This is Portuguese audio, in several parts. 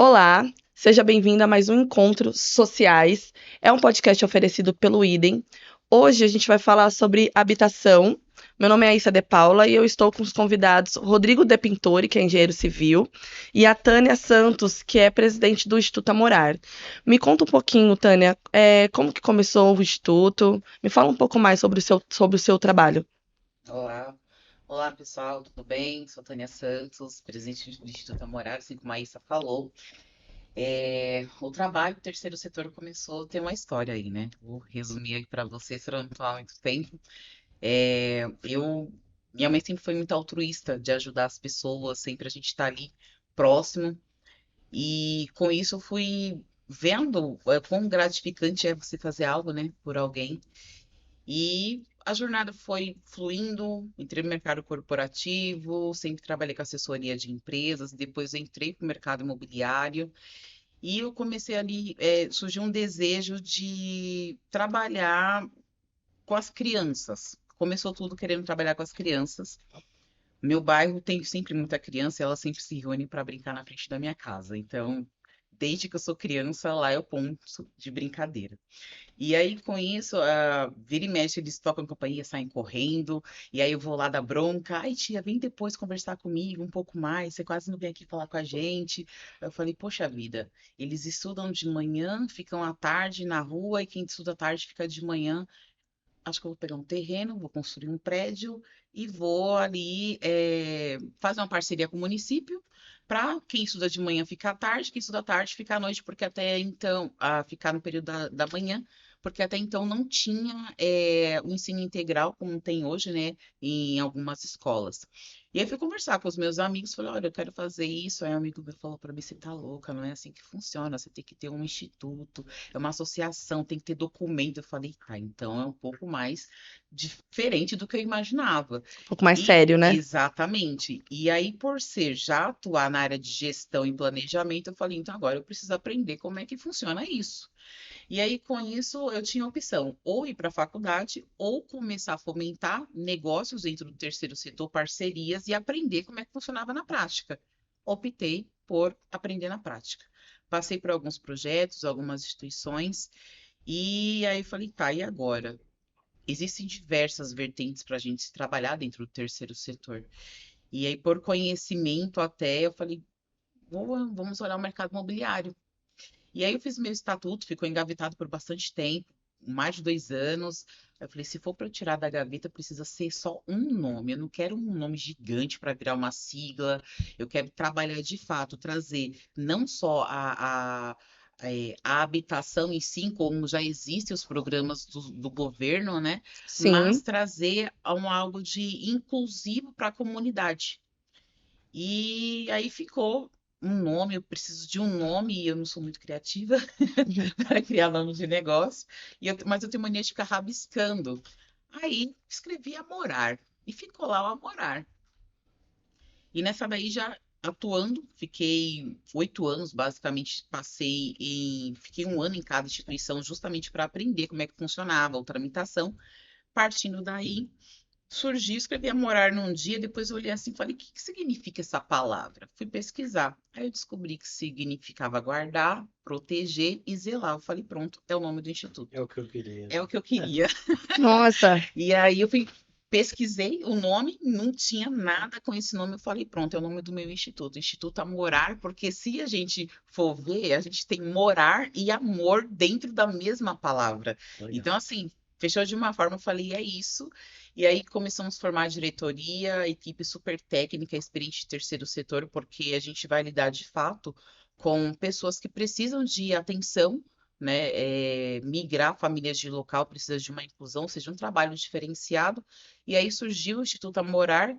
Olá, seja bem-vindo a mais um Encontros Sociais. É um podcast oferecido pelo Idem. Hoje a gente vai falar sobre habitação. Meu nome é Aissa De Paula e eu estou com os convidados Rodrigo De Pintore, que é engenheiro civil, e a Tânia Santos, que é presidente do Instituto Amorar. Me conta um pouquinho, Tânia, como que começou o Instituto? Me fala um pouco mais sobre o seu trabalho. Olá, olá pessoal, tudo bem? Sou Tânia Santos, presidente do Instituto Amorar, assim como a Issa falou. O trabalho do terceiro setor começou a ter uma história aí, né? Vou resumir aí para vocês, para não tomar muito tempo. Minha mãe sempre foi muito altruísta de ajudar as pessoas, sempre a gente está ali próximo. E com isso eu fui vendo quão gratificante é você fazer algo, né, por alguém. E a jornada foi fluindo, entrei no mercado corporativo, sempre trabalhei com assessoria de empresas, depois eu entrei para o mercado imobiliário e eu comecei ali, surgiu um desejo de trabalhar com as crianças. Começou tudo querendo trabalhar com as crianças. Meu bairro tem sempre muita criança e elas sempre se reúnem para brincar na frente da minha casa. Então, desde que eu sou criança, lá é o ponto de brincadeira. E aí, com isso, vira e mexe, eles tocam campainha, saem correndo, e aí eu vou lá dar bronca. Ai, tia, vem depois conversar comigo um pouco mais, você quase não vem aqui falar com a gente. Eu falei, poxa vida, eles estudam de manhã, ficam à tarde na rua, e quem estuda à tarde fica de manhã. Acho que eu vou pegar um terreno, vou construir um prédio e vou ali fazer uma parceria com o município para quem estuda de manhã ficar à tarde, quem estuda à tarde ficar à noite, porque até então, ficar no período da manhã, porque até então não tinha o ensino integral como tem hoje, né, em algumas escolas. E aí fui conversar com os meus amigos, falei, olha, eu quero fazer isso. Aí um amigo meu falou para mim, você tá louca, não é assim que funciona, você tem que ter um instituto, é uma associação, tem que ter documento. Eu falei, então é um pouco mais diferente do que eu imaginava. Um pouco mais E sério, né? exatamente. E aí, por ser já atuar na área de gestão e planejamento, eu falei, então agora eu preciso aprender como é que funciona isso. E aí, com isso, eu tinha a opção ou ir para a faculdade ou começar a fomentar negócios dentro do terceiro setor, parcerias e aprender como é que funcionava na prática. Optei por aprender na prática. Passei por alguns projetos, algumas instituições, e aí falei, tá, e agora? Existem diversas vertentes para a gente se trabalhar dentro do terceiro setor. E aí, por conhecimento até, eu falei, vamos olhar o mercado imobiliário. E aí eu fiz meu estatuto, ficou engavetado por bastante tempo, mais de 2 anos. Aí eu falei, se for para eu tirar da gaveta, precisa ser só um nome. Eu não quero um nome gigante para virar uma sigla. Eu quero trabalhar de fato, trazer não só a habitação em si, como já existem os programas do governo, né? Mas Sim. trazer algo de inclusivo para a comunidade. E aí ficou um nome, eu preciso de um nome e eu não sou muito criativa para criar nomes de negócio, mas eu tenho mania de ficar rabiscando. Aí escrevi Amorar e ficou lá o Amorar. E nessa daí já atuando, fiquei 8 anos, basicamente fiquei um ano em cada instituição justamente para aprender como é que funcionava a tramitação. Partindo daí, surgiu, escrevi a morar num dia, depois eu olhei assim e falei, o que que significa essa palavra? Fui pesquisar. Aí eu descobri que significava guardar, proteger e zelar. Eu falei, pronto, é o nome do instituto. É o que eu queria. É o que eu queria. Nossa, E aí eu fui, pesquisei o nome, não tinha nada com esse nome. Eu falei, pronto, é o nome do meu instituto, Instituto Amorar, porque se a gente for ver, a gente tem morar e amor dentro da mesma palavra. Legal. Então, assim, fechou de uma forma, eu falei, é isso. E aí começamos a formar a diretoria, equipe super técnica, experiente de terceiro setor, porque a gente vai lidar de fato com pessoas que precisam de atenção, né? Migrar famílias de local precisa de uma inclusão, ou seja, um trabalho diferenciado. E aí surgiu o Instituto Amorar.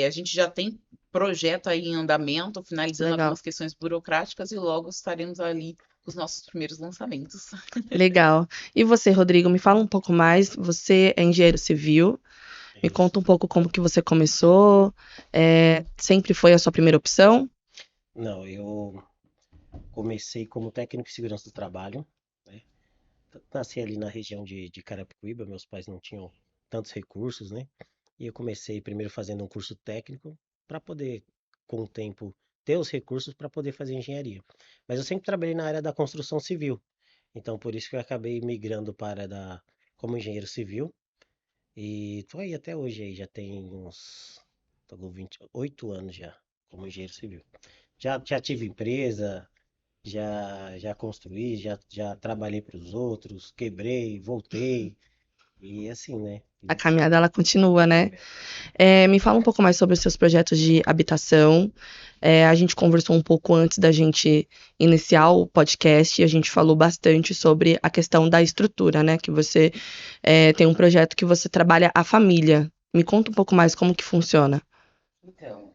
A gente já tem projeto aí em andamento, finalizando legal, algumas questões burocráticas e logo estaremos ali com os nossos primeiros lançamentos. legal. E você, Rodrigo, me fala um pouco mais. Você é engenheiro civil. É Me isso. conta um pouco como que você começou. Sempre foi a sua primeira opção? Não, eu comecei como técnico de segurança do trabalho, né? Nasci ali na região de Carapicuíba, meus pais não tinham tantos recursos, né? E eu comecei primeiro fazendo um curso técnico para poder, com o tempo, ter os recursos para poder fazer engenharia. Mas eu sempre trabalhei na área da construção civil. Então, por isso que eu acabei migrando para como engenheiro civil. E tô aí até hoje aí, já tem uns, tô com 28 anos já como engenheiro civil. Já tive empresa, já construí, já trabalhei para os outros, quebrei, voltei, e assim, né? A caminhada ela continua, né? Me fala um pouco mais sobre os seus projetos de habitação. A gente conversou um pouco antes da gente iniciar o podcast e a gente falou bastante sobre a questão da estrutura, né? Que você tem um projeto que você trabalha a família. Me conta um pouco mais como que funciona. Então,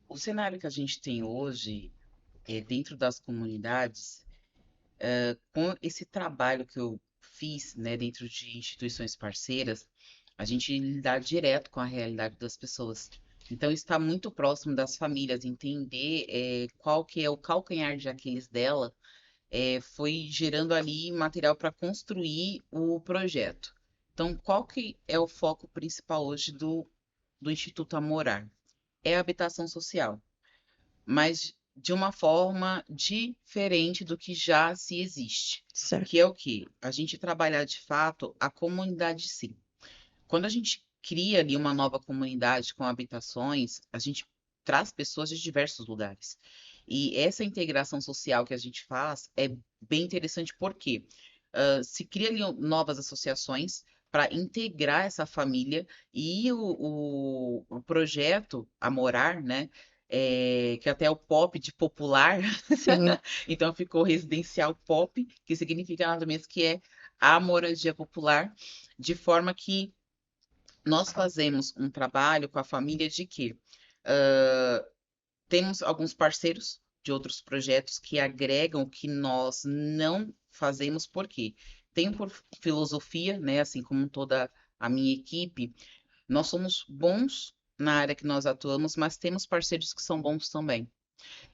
o cenário que a gente tem hoje, dentro das comunidades, com esse trabalho que eu fiz, né, dentro de instituições parceiras, a gente lidar direto com a realidade das pessoas. Então, está muito próximo das famílias, entender qual que é o calcanhar de Aquiles dela, foi gerando ali material para construir o projeto. Então, qual que é o foco principal hoje do Instituto Amorar? É a habitação social, mas de uma forma diferente do que já se existe. Certo. Que é o quê? A gente trabalhar de fato a comunidade em si. Quando a gente cria ali uma nova comunidade com habitações, a gente traz pessoas de diversos lugares. E essa integração social que a gente faz é bem interessante porque se cria ali novas associações para integrar essa família e o projeto Amorar, né? Que até é o pop de popular, Sim. então ficou residencial pop, que significa nada menos que é a moradia popular, de forma que nós fazemos um trabalho com a família de que temos alguns parceiros de outros projetos que agregam o que nós não fazemos, por quê? Tenho por filosofia, né, assim como toda a minha equipe, nós somos bons na área que nós atuamos, mas temos parceiros que são bons também.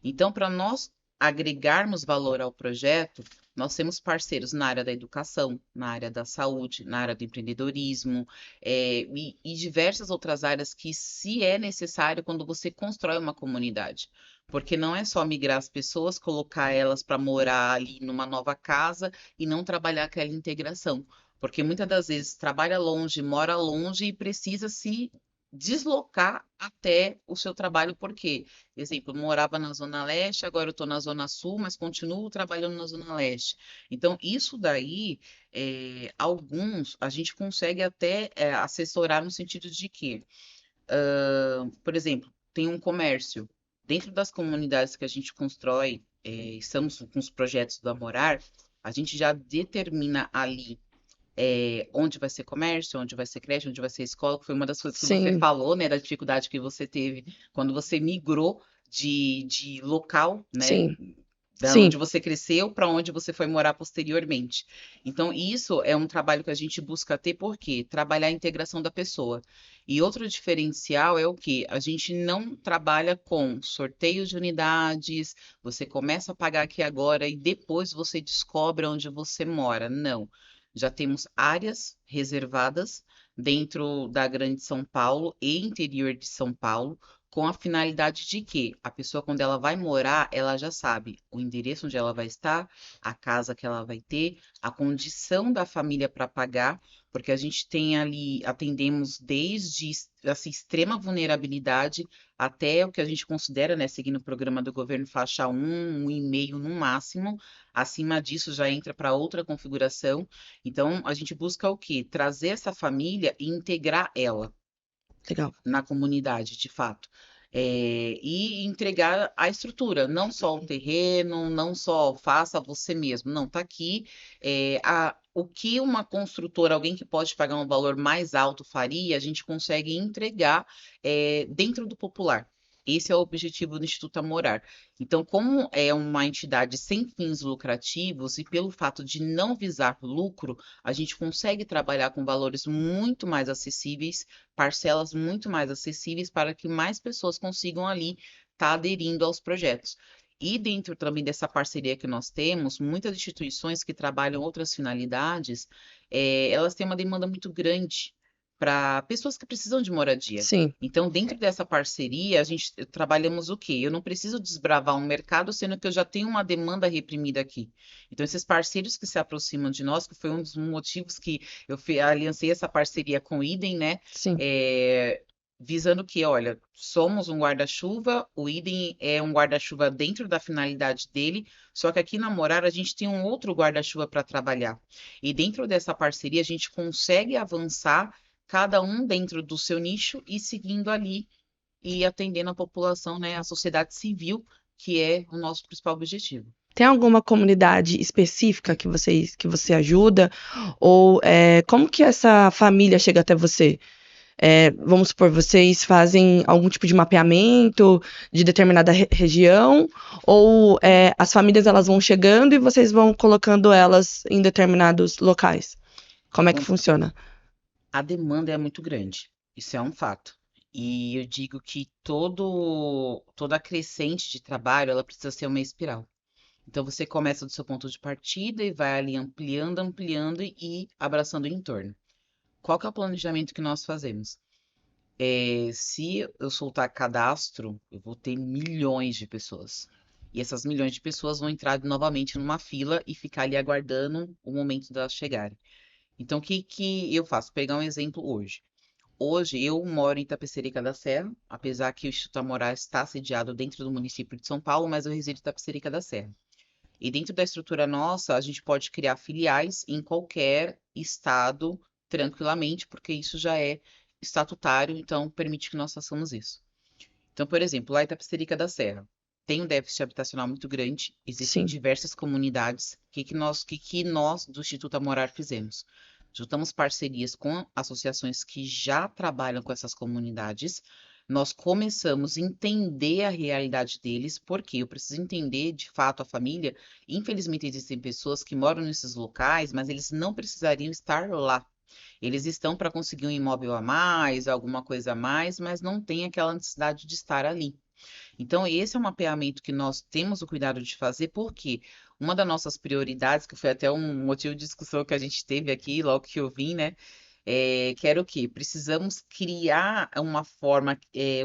Então, para nós agregarmos valor ao projeto, nós temos parceiros na área da educação, na área da saúde, na área do empreendedorismo, e diversas outras áreas que, se é necessário, quando você constrói uma comunidade. Porque não é só migrar as pessoas, colocar elas para morar ali numa nova casa e não trabalhar aquela integração. Porque muitas das vezes trabalha longe, mora longe e precisa se deslocar até o seu trabalho, porque exemplo, eu morava na Zona Leste, agora eu estou na Zona Sul, mas continuo trabalhando na Zona Leste. Então, isso daí, alguns, a gente consegue até assessorar no sentido de que, por exemplo, tem um comércio. Dentro das comunidades que a gente constrói, estamos com os projetos do Amorar, a gente já determina ali onde vai ser comércio, onde vai ser creche, onde vai ser escola, que foi uma das coisas que você Sim. falou, né, da dificuldade que você teve quando você migrou de local, né, Sim. da Sim. onde você cresceu para onde você foi morar posteriormente. Então, isso é um trabalho que a gente busca ter, por quê? Trabalhar a integração da pessoa. E outro diferencial é o quê? A gente não trabalha com sorteio de unidades, você começa a pagar aqui agora e depois você descobre onde você mora. Não. Já temos áreas reservadas dentro da Grande São Paulo e interior de São Paulo, com a finalidade de que a pessoa, quando ela vai morar, ela já sabe o endereço onde ela vai estar, a casa que ela vai ter, a condição da família para pagar, porque a gente tem ali, atendemos desde assim, extrema vulnerabilidade até o que a gente considera, né, seguindo o programa do governo, faixa 1,5 no máximo. Acima disso já entra para outra configuração. Então, a gente busca o quê? Trazer essa família e integrar ela Legal. na comunidade, de fato. E entregar a estrutura, não só o terreno, não só faça você mesmo, não, tá aqui. O que uma construtora, alguém que pode pagar um valor mais alto faria, a gente consegue entregar dentro do popular. Esse é o objetivo do Instituto Amorar. Então, como é uma entidade sem fins lucrativos e pelo fato de não visar lucro, a gente consegue trabalhar com valores muito mais acessíveis, parcelas muito mais acessíveis para que mais pessoas consigam ali estar aderindo aos projetos. E dentro também dessa parceria que nós temos, muitas instituições que trabalham outras finalidades, elas têm uma demanda muito grande para pessoas que precisam de moradia. Sim, Então, dentro dessa parceria, a gente trabalhamos o quê? Eu não preciso desbravar um mercado, sendo que eu já tenho uma demanda reprimida aqui. Então, esses parceiros que se aproximam de nós, que foi um dos motivos que eu aliancei essa parceria com o Idem, né? sim. É, visando que, olha, somos um guarda-chuva, o Idem é um guarda-chuva dentro da finalidade dele, só que aqui na Morar a gente tem um outro guarda-chuva para trabalhar. E dentro dessa parceria a gente consegue avançar cada um dentro do seu nicho e seguindo ali e atendendo a população, né, a sociedade civil, que é o nosso principal objetivo. Tem alguma comunidade específica que você ajuda? Ou como que essa família chega até você? Vamos supor, vocês fazem algum tipo de mapeamento de determinada região? Ou as famílias elas vão chegando e vocês vão colocando elas em determinados locais? Como é que Bom, funciona? a demanda é muito grande, isso é um fato. E eu digo que toda crescente de trabalho, ela precisa ser uma espiral. Então você começa do seu ponto de partida e vai ali ampliando, ampliando e abraçando o entorno. Qual que é o planejamento que nós fazemos? Se eu soltar cadastro, eu vou ter milhões de pessoas. E essas milhões de pessoas vão entrar novamente numa fila e ficar ali aguardando o momento delas chegarem. Então, o que que eu faço? Pegar um exemplo hoje. Hoje eu moro em Itapecerica da Serra, apesar que o Instituto Amorar está sediado dentro do município de São Paulo, mas eu resido em Itapecerica da Serra. E dentro da estrutura nossa, a gente pode criar filiais em qualquer estado tranquilamente, porque isso já é estatutário, então permite que nós façamos isso. Então, por exemplo, lá em Itapecerica da Serra, tem um déficit habitacional muito grande, existem Sim, diversas comunidades. O que que nós do Instituto Amorar fizemos? Juntamos parcerias com associações que já trabalham com essas comunidades. Nós começamos a entender a realidade deles, porque eu preciso entender de fato a família. Infelizmente, existem pessoas que moram nesses locais, mas eles não precisariam estar lá. Eles estão para conseguir um imóvel a mais, alguma coisa a mais, mas não tem aquela necessidade de estar ali. Então, esse é um mapeamento que nós temos o cuidado de fazer, porque uma das nossas prioridades, que foi até um motivo de discussão que a gente teve aqui, logo que eu vim, né? Que era o quê? Precisamos criar uma forma,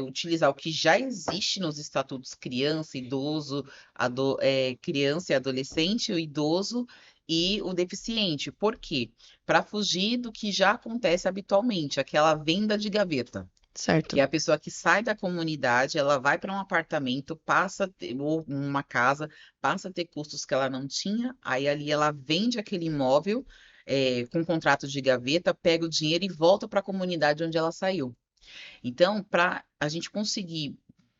utilizar o que já existe nos estatutos criança, idoso, criança e adolescente, o idoso e o deficiente. Por quê? Para fugir do que já acontece habitualmente, aquela venda de gaveta. Que certo. é a pessoa que sai da comunidade, ela vai para um apartamento, ou uma casa, passa a ter custos que ela não tinha, aí ali ela vende aquele imóvel, com contrato de gaveta, pega o dinheiro e volta para a comunidade onde ela saiu. Então, para a gente conseguir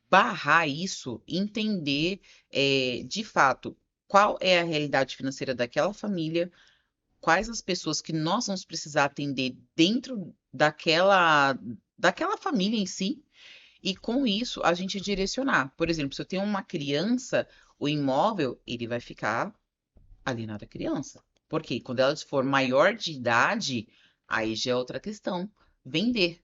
barrar isso, entender, de fato qual é a realidade financeira daquela família, quais as pessoas que nós vamos precisar atender dentro daquela família em si, e com isso a gente direcionar. Por exemplo, se eu tenho uma criança, o imóvel, ele vai ficar ali na da criança. Porque quando ela for maior de idade, aí já é outra questão. Vender.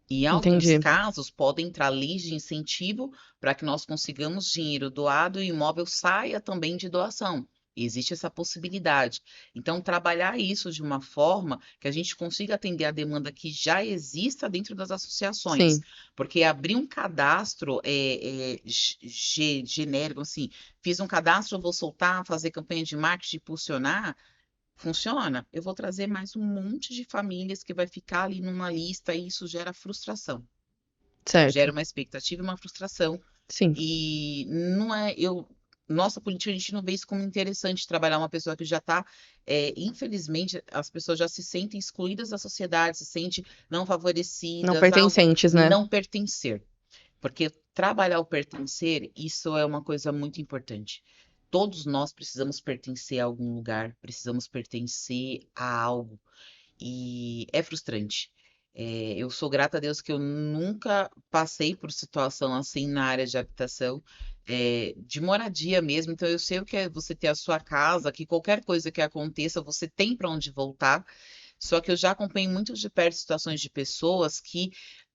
E em alguns Entendi. casos, podem entrar leis de incentivo para que nós consigamos dinheiro doado e o imóvel saia também de doação. Existe essa possibilidade. Então, trabalhar isso de uma forma que a gente consiga atender a demanda que já exista dentro das associações. Sim, Porque abrir um cadastro genérico, assim, fiz um cadastro, vou soltar, fazer campanha de marketing, impulsionar. Funciona? Eu vou trazer mais um monte de famílias que vai ficar ali numa lista e isso gera frustração. Gera certo. uma expectativa e uma frustração. Sim. E não é, nossa política, a gente não vê isso como interessante trabalhar uma pessoa que já está, infelizmente, as pessoas já se sentem excluídas da sociedade, se sentem não Não favorecidas, pertencentes, né? não pertencer. Porque trabalhar o pertencer, isso é uma coisa muito importante. Todos nós precisamos pertencer a algum lugar, precisamos pertencer a algo. E é frustrante. Eu sou grata a Deus que eu nunca passei por situação assim na área de habitação, de moradia mesmo. Então eu sei o que é você ter a sua casa, que qualquer coisa que aconteça, você tem para onde voltar. Só que eu já acompanhei muito de perto situações de pessoas que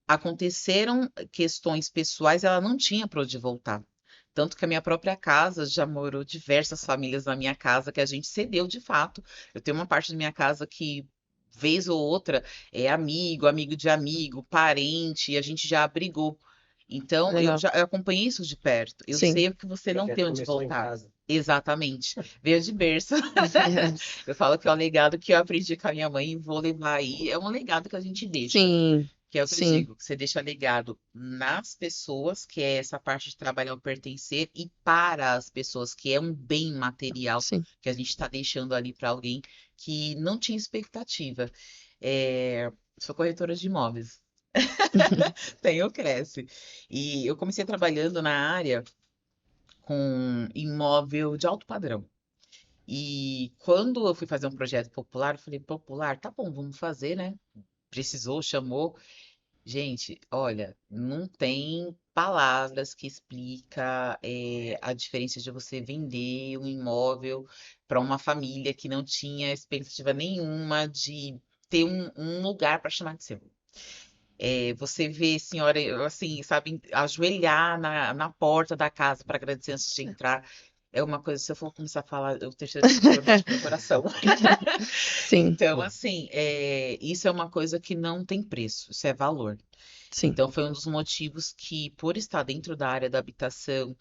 aconteceram questões pessoais, ela não tinha para onde voltar. Tanto que a minha própria casa já morou diversas famílias na minha casa que a gente cedeu de fato. Eu tenho uma parte da minha casa que vez ou outra é amigo, amigo de amigo, parente, e a gente já abrigou. Então, Legal. eu acompanhei isso de perto. Eu Sim. sei que você O não projeto tem onde começou em voltar. casa. Exatamente. Veio de berço. Eu falo que é o legado que eu aprendi com a minha mãe e vou levar aí. É um legado que a gente deixa. Sim, Que é o que eu sim, digo, que você deixa legado nas pessoas, que é essa parte de trabalhar o pertencer, e para as pessoas, que é um bem material sim. que a gente está deixando ali para alguém que não tinha expectativa. Sou corretora de imóveis. Tenho Cresce. E eu comecei trabalhando na área com imóvel de alto padrão. E quando eu fui fazer um projeto popular, eu falei, popular, tá bom, vamos fazer, né? Precisou, chamou. Gente, olha, não tem palavras que explica a diferença de você vender um imóvel para uma família que não tinha expectativa nenhuma de ter um lugar para chamar de seu. Você vê senhora, assim, sabe, ajoelhar na porta da casa para agradecer antes de entrar. É uma coisa, se eu for começar a falar, o terceiro setor mexe com o meu coração. Sim, Então, assim, isso é uma coisa que não tem preço, isso é valor. sim, Então, foi um dos motivos que, por estar dentro da área da habitação,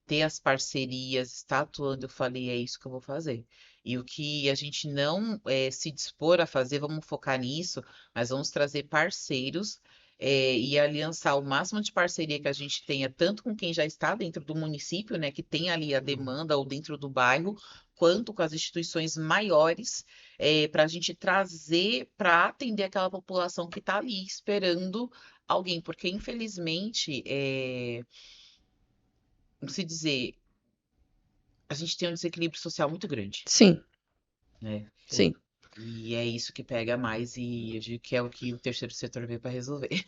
ter as parcerias, estar atuando, eu falei, é isso que eu vou fazer. E o que a gente não se dispor a fazer, vamos focar nisso, mas vamos trazer parceiros e aliançar o máximo de parceria que a gente tenha, tanto com quem já está dentro do município, né, que tem ali a demanda, ou dentro do bairro, quanto com as instituições maiores, para a gente trazer para atender aquela população que está ali esperando alguém, porque infelizmente, como se dizer, a gente tem um desequilíbrio social muito grande, sim, né? sim. E é isso que pega mais, e eu digo que é o que o terceiro setor veio para resolver.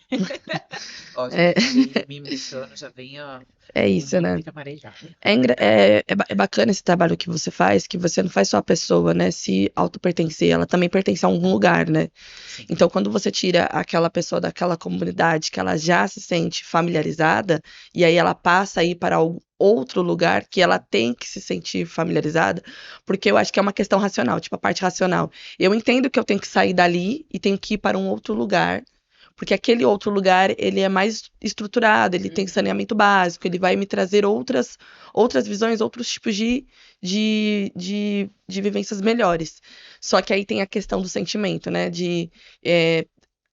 Ó, já É, falei, me emociono, já vem ó, é o isso, mundo né? fica marejado. É bacana esse trabalho que você não faz só a pessoa, né, se auto-pertencer, ela também pertence a algum lugar, né? Sim. Então, quando você tira aquela pessoa daquela comunidade que ela já se sente familiarizada, e aí ela passa a ir para outro lugar que ela tem que se sentir familiarizada, porque eu acho que é uma questão racional, tipo a parte racional. Eu entendo que eu tenho que sair dali e tenho que ir para um outro lugar, porque aquele outro lugar, ele é mais estruturado, ele tem Uhum. saneamento básico, ele vai me trazer outras visões, outros tipos de vivências melhores. Só que aí tem a questão do sentimento, né? É,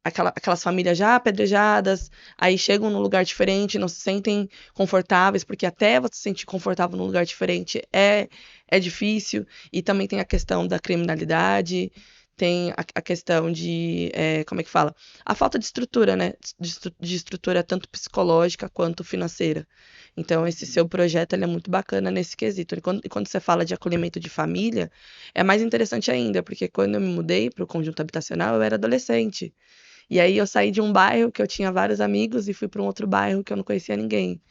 aquelas famílias já apedrejadas, aí chegam num lugar diferente, não se sentem confortáveis, porque até você se sentir confortável num lugar diferente é difícil. E também tem a questão da criminalidade, tem a questão como é que fala? A falta de estrutura, né? De estrutura tanto psicológica quanto financeira. Então, esse Uhum. seu projeto ele é muito bacana nesse quesito. E quando você fala de acolhimento de família, é mais interessante ainda, porque quando eu me mudei para o conjunto habitacional, eu era adolescente. E aí eu saí de um bairro que eu tinha vários amigos e fui para um outro bairro que eu não conhecia ninguém.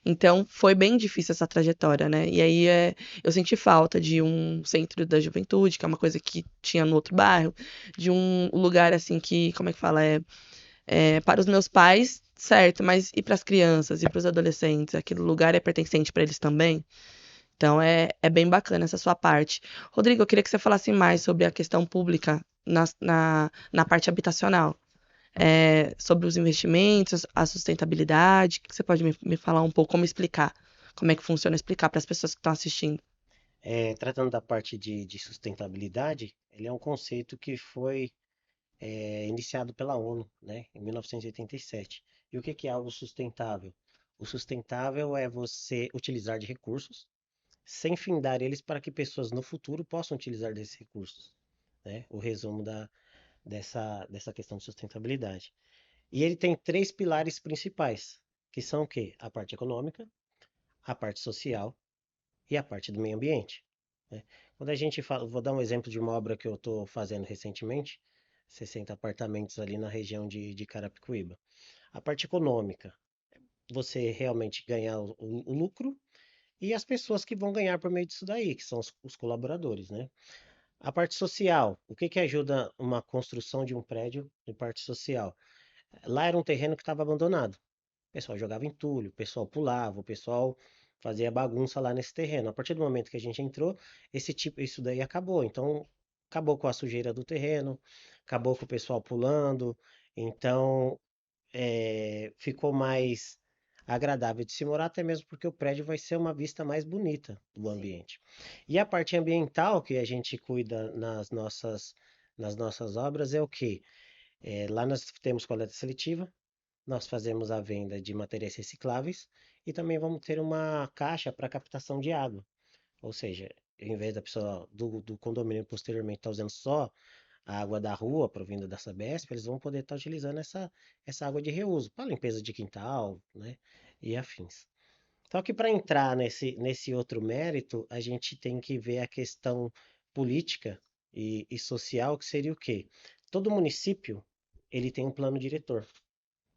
Então foi bem difícil essa trajetória, né? E aí eu senti falta de um centro da juventude, que é uma coisa que tinha no outro bairro, de um lugar assim que, como é que fala? Para os meus pais, certo, mas e para as crianças e para os adolescentes? Aquele lugar é pertencente para eles também? Então é bem bacana essa sua parte. Rodrigo, eu queria que você falasse mais sobre a questão pública na parte habitacional. Sobre os investimentos, a sustentabilidade. O que você pode me falar um pouco, como explicar? Como é que funciona, explicar para as pessoas que estão assistindo. Tratando da parte de sustentabilidade, ele é um conceito que foi iniciado pela ONU, né, em 1987. E o que é algo sustentável? O sustentável é você utilizar de recursos sem findar eles para que pessoas no futuro possam utilizar desses recursos, né? O resumo dessa questão de sustentabilidade. E ele tem três pilares principais, que são o quê? A parte econômica, a parte social e a parte do meio ambiente, né? Quando a gente fala, vou dar um exemplo de uma obra que eu estou fazendo recentemente, 60 apartamentos ali na região de Carapicuíba. A parte econômica, você realmente ganhar o lucro e as pessoas que vão ganhar por meio disso daí, que são os colaboradores, né? A parte social, o que ajuda uma construção de um prédio de parte social? Lá era um terreno que estava abandonado. O pessoal jogava entulho, o pessoal pulava, o pessoal fazia bagunça lá nesse terreno. A partir do momento que a gente entrou, isso daí acabou. Então, acabou com a sujeira do terreno, acabou com o pessoal pulando, então ficou mais agradável de se morar, até mesmo porque o prédio vai ser uma vista mais bonita do Sim. ambiente. E a parte ambiental que a gente cuida nas nossas obras é o quê? Lá nós temos coleta seletiva, nós fazemos a venda de materiais recicláveis e também vamos ter uma caixa para captação de água. Ou seja, em vez da pessoa do condomínio posteriormente estar usando só a água da rua provinda da Sabesp, eles vão poder estar utilizando essa água de reuso para limpeza de quintal, né, e afins. Só que para entrar nesse outro mérito, a gente tem que ver a questão política e social, que seria o quê? Todo município ele tem um plano diretor.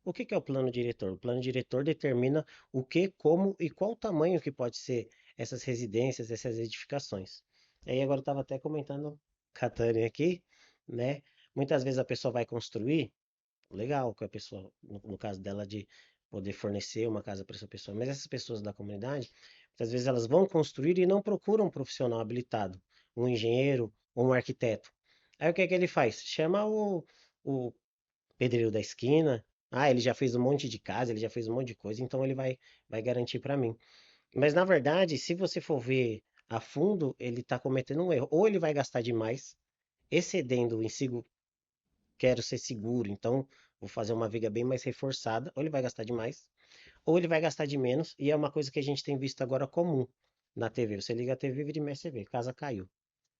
O que que é o plano diretor? O plano diretor determina o que, como e qual o tamanho que pode ser essas residências, essas edificações. E aí agora eu estava até comentando com a Tânia aqui, né? Muitas vezes a pessoa vai construir, legal que a pessoa, no caso dela, de poder fornecer uma casa para essa pessoa, mas essas pessoas da comunidade, muitas vezes elas vão construir e não procuram um profissional habilitado, um engenheiro ou um arquiteto. Aí o que é que ele faz? Chama o pedreiro da esquina. Ah, ele já fez um monte de casa, ele já fez um monte de coisa, então ele vai garantir para mim. Mas na verdade, se você for ver a fundo, ele está cometendo um erro. Ou ele vai gastar demais, excedendo em quero ser seguro, então vou fazer uma viga bem mais reforçada, ou ele vai gastar demais, ou ele vai gastar de menos, e é uma coisa que a gente tem visto agora comum na TV. Você liga a TV, vira e mexe, você vê, casa caiu.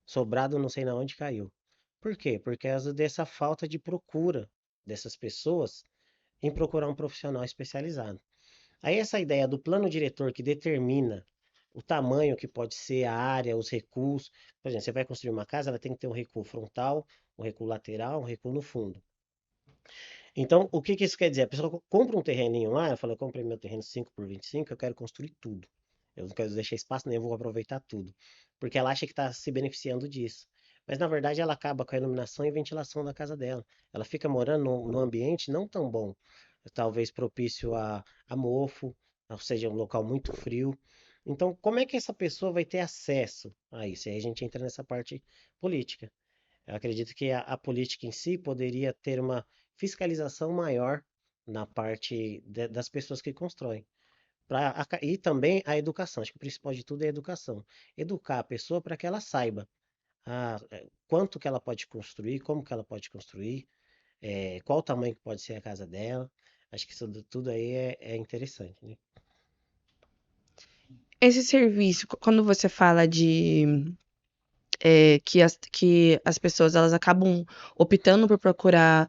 Sobrado não sei na onde caiu. Por quê? Por causa dessa falta de procura dessas pessoas em procurar um profissional especializado. Aí essa ideia do plano diretor que determina o tamanho que pode ser a área, os recuos. Por exemplo, você vai construir uma casa, ela tem que ter um recuo frontal, um recuo lateral, um recuo no fundo. Então, o que que isso quer dizer? A pessoa compra um terreninho lá, eu falo, eu comprei meu terreno 5 por 25, eu quero construir tudo. Eu não quero deixar espaço nem, eu vou aproveitar tudo. Porque ela acha que está se beneficiando disso. Mas na verdade ela acaba com a iluminação e ventilação da casa dela. Ela fica morando num ambiente não tão bom, talvez propício a mofo, ou seja, um local muito frio. Então, como é que essa pessoa vai ter acesso a isso? E aí a gente entra nessa parte política. Eu acredito que a política em si poderia ter uma fiscalização maior na parte das pessoas que constroem. E também a educação. Acho que o principal de tudo é a educação. Educar a pessoa para que ela saiba quanto que ela pode construir, como que ela pode construir, qual o tamanho que pode ser a casa dela. Acho que isso tudo aí é interessante, né? Esse serviço, quando você fala de que as pessoas elas acabam optando por procurar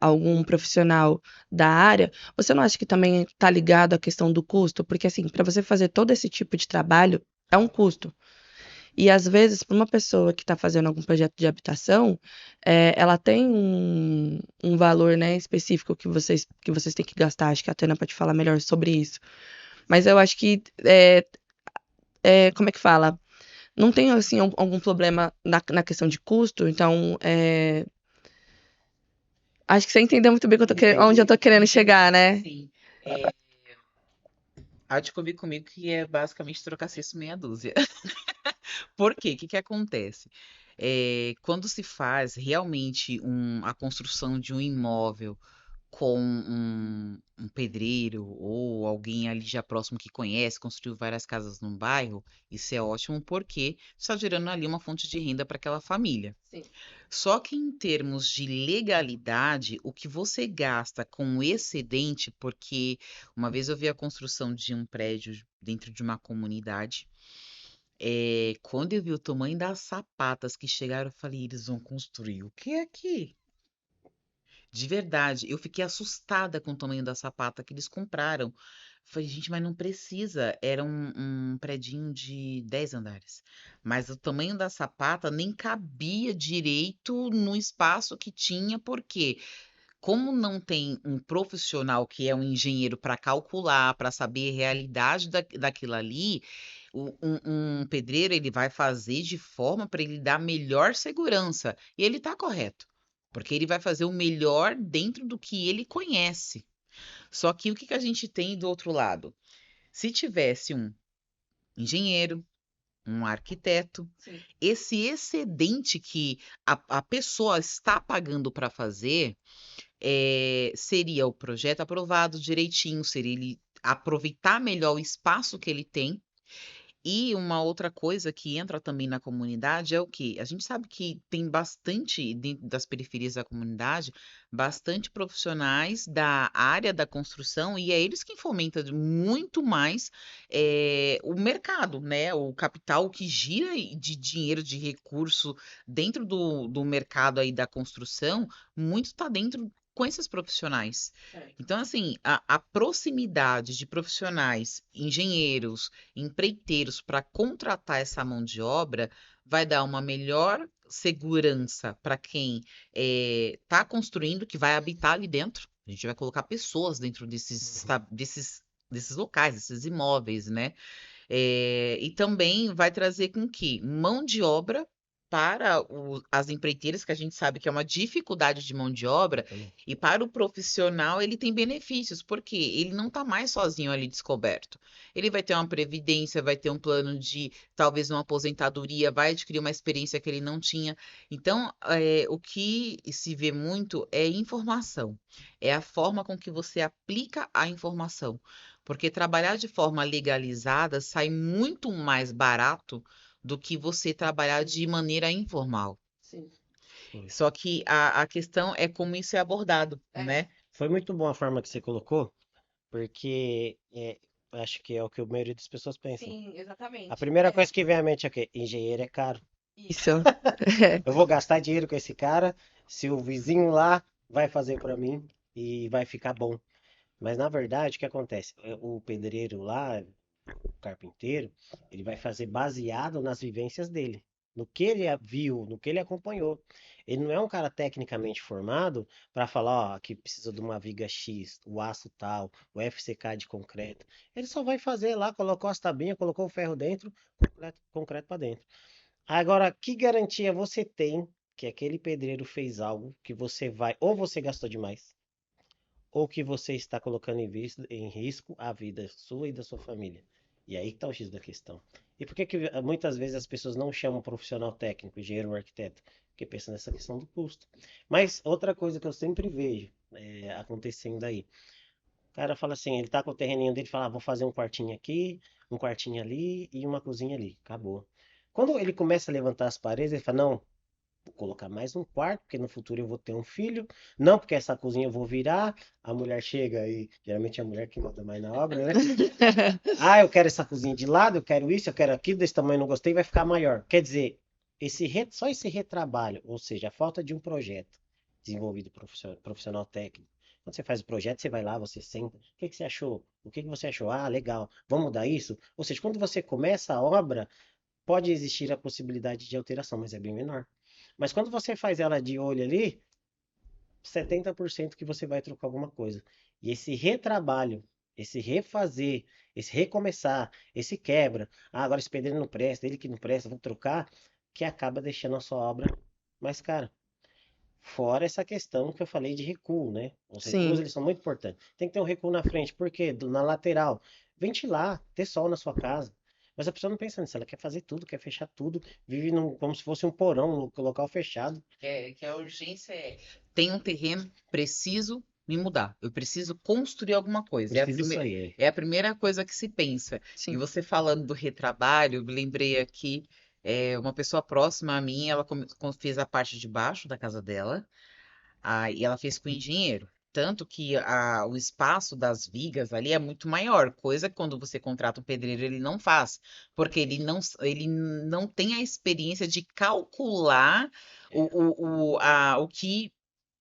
algum profissional da área, você não acha que também está ligado à questão do custo? Porque, assim, para você fazer todo esse tipo de trabalho, é um custo. E, às vezes, para uma pessoa que está fazendo algum projeto de habitação, ela tem um valor, né, específico que vocês têm que gastar. Acho que a Tânia pode falar melhor sobre isso. Mas eu acho que, como é que fala? Não tem, assim, algum problema na questão de custo, então, acho que você entendeu muito bem onde eu tô querendo chegar, né? Sim. Há de comigo que é basicamente trocar cesto meia dúzia. Por quê? O que que acontece? Quando se faz realmente a construção de um imóvel com um pedreiro ou alguém ali já próximo que conhece, construiu várias casas num bairro, isso é ótimo porque está gerando ali uma fonte de renda para aquela família. Sim. Só que em termos de legalidade, o que você gasta com o excedente, porque uma vez eu vi a construção de um prédio dentro de uma comunidade, quando eu vi o tamanho das sapatas que chegaram, eu falei, eles vão construir o que é aqui? De verdade, eu fiquei assustada com o tamanho da sapata que eles compraram. Falei, gente, mas não precisa. Era um predinho de 10 andares. Mas o tamanho da sapata nem cabia direito no espaço que tinha, porque como não tem um profissional que é um engenheiro para calcular, para saber a realidade daquilo ali, um pedreiro ele vai fazer de forma para ele dar melhor segurança. E ele está correto, porque ele vai fazer o melhor dentro do que ele conhece. Só que o que que a gente tem do outro lado? Se tivesse um engenheiro, um arquiteto. Sim. Esse excedente que a pessoa está pagando para fazer seria o projeto aprovado direitinho, seria ele aproveitar melhor o espaço que ele tem. E uma outra coisa que entra também na comunidade é o quê? A gente sabe que tem bastante, dentro das periferias da comunidade, bastante profissionais da área da construção, e é eles quem fomentam muito mais o mercado, né? O capital que gira de dinheiro, de recurso dentro do mercado aí da construção, muito está dentro com esses profissionais. Certo. Então, assim, a proximidade de profissionais, engenheiros, empreiteiros para contratar essa mão de obra vai dar uma melhor segurança para quem está construindo, que vai habitar ali dentro. A gente vai colocar pessoas dentro desses locais, desses imóveis, né? E também vai trazer com que mão de obra para as empreiteiras, que a gente sabe que é uma dificuldade de mão de obra, e para o profissional ele tem benefícios, porque ele não está mais sozinho ali descoberto. Ele vai ter uma previdência, vai ter um plano de talvez uma aposentadoria, vai adquirir uma experiência que ele não tinha. Então, o que se vê muito é informação, é a forma com que você aplica a informação. Porque trabalhar de forma legalizada sai muito mais barato do que você trabalhar de maneira informal. Sim. Foi. Só que a questão é como isso é abordado, né? Foi muito boa a forma que você colocou, porque acho que é o que a maioria das pessoas pensam. Sim, exatamente. A primeira coisa que vem à mente é que engenheiro é caro. Isso. Eu vou gastar dinheiro com esse cara, se o vizinho lá vai fazer para mim e vai ficar bom. Mas na verdade, o que acontece? O pedreiro lá, o carpinteiro, ele vai fazer baseado nas vivências dele, no que ele viu, no que ele acompanhou. Ele não é um cara tecnicamente formado para falar, ó, aqui precisa de uma viga X, o aço tal, o FCK de concreto. Ele só vai fazer lá, colocou as tabinhas, colocou o ferro dentro, concreto para dentro. Agora, que garantia você tem que aquele pedreiro fez algo que você vai, ou você gastou demais, ou que você está colocando em risco a vida sua e da sua família? E aí que está o X da questão. E por que que muitas vezes as pessoas não chamam um profissional técnico, engenheiro ou arquiteto? Porque pensam nessa questão do custo. Mas outra coisa que eu sempre vejo acontecendo aí. O cara fala assim, ele tá com o terreninho dele, fala, vou fazer um quartinho aqui, um quartinho ali e uma cozinha ali. Acabou. Quando ele começa a levantar as paredes, ele fala, não, vou colocar mais um quarto, porque no futuro eu vou ter um filho. Não, porque essa cozinha eu vou virar. A mulher chega e geralmente é a mulher que manda mais na obra, né? Ah, eu quero essa cozinha de lado, eu quero isso, eu quero aquilo, desse tamanho não gostei, vai ficar maior. Quer dizer, só esse retrabalho, ou seja, a falta de um projeto desenvolvido profissional técnico. Quando você faz o projeto, você vai lá, você senta. O que que você achou? O que que você achou? Ah, legal. Vamos mudar isso? Ou seja, quando você começa a obra, pode existir a possibilidade de alteração, mas é bem menor. Mas quando você faz ela de olho ali, 70% que você vai trocar alguma coisa. E esse retrabalho, esse refazer, esse recomeçar, esse quebra, agora esse pedreiro não presta, ele que não presta, vou trocar, que acaba deixando a sua obra mais cara. Fora essa questão que eu falei de recuo, né? Os recuos, Sim. eles são muito importantes. Tem que ter um recuo na frente, porque na lateral, ventilar, ter sol na sua casa. Mas a pessoa não pensa nisso, ela quer fazer tudo, quer fechar tudo, vive como se fosse um porão, um local fechado. Que a urgência tem um terreno, preciso me mudar. Eu preciso construir alguma coisa. Precisa sair. É a primeira coisa que se pensa. E Sim. você falando do retrabalho, eu me lembrei aqui, uma pessoa próxima a mim, ela fez a parte de baixo da casa dela, e ela fez com engenheiro. Tanto que o espaço das vigas ali é muito maior, coisa que quando você contrata um pedreiro ele não faz, porque ele não tem a experiência de calcular o que,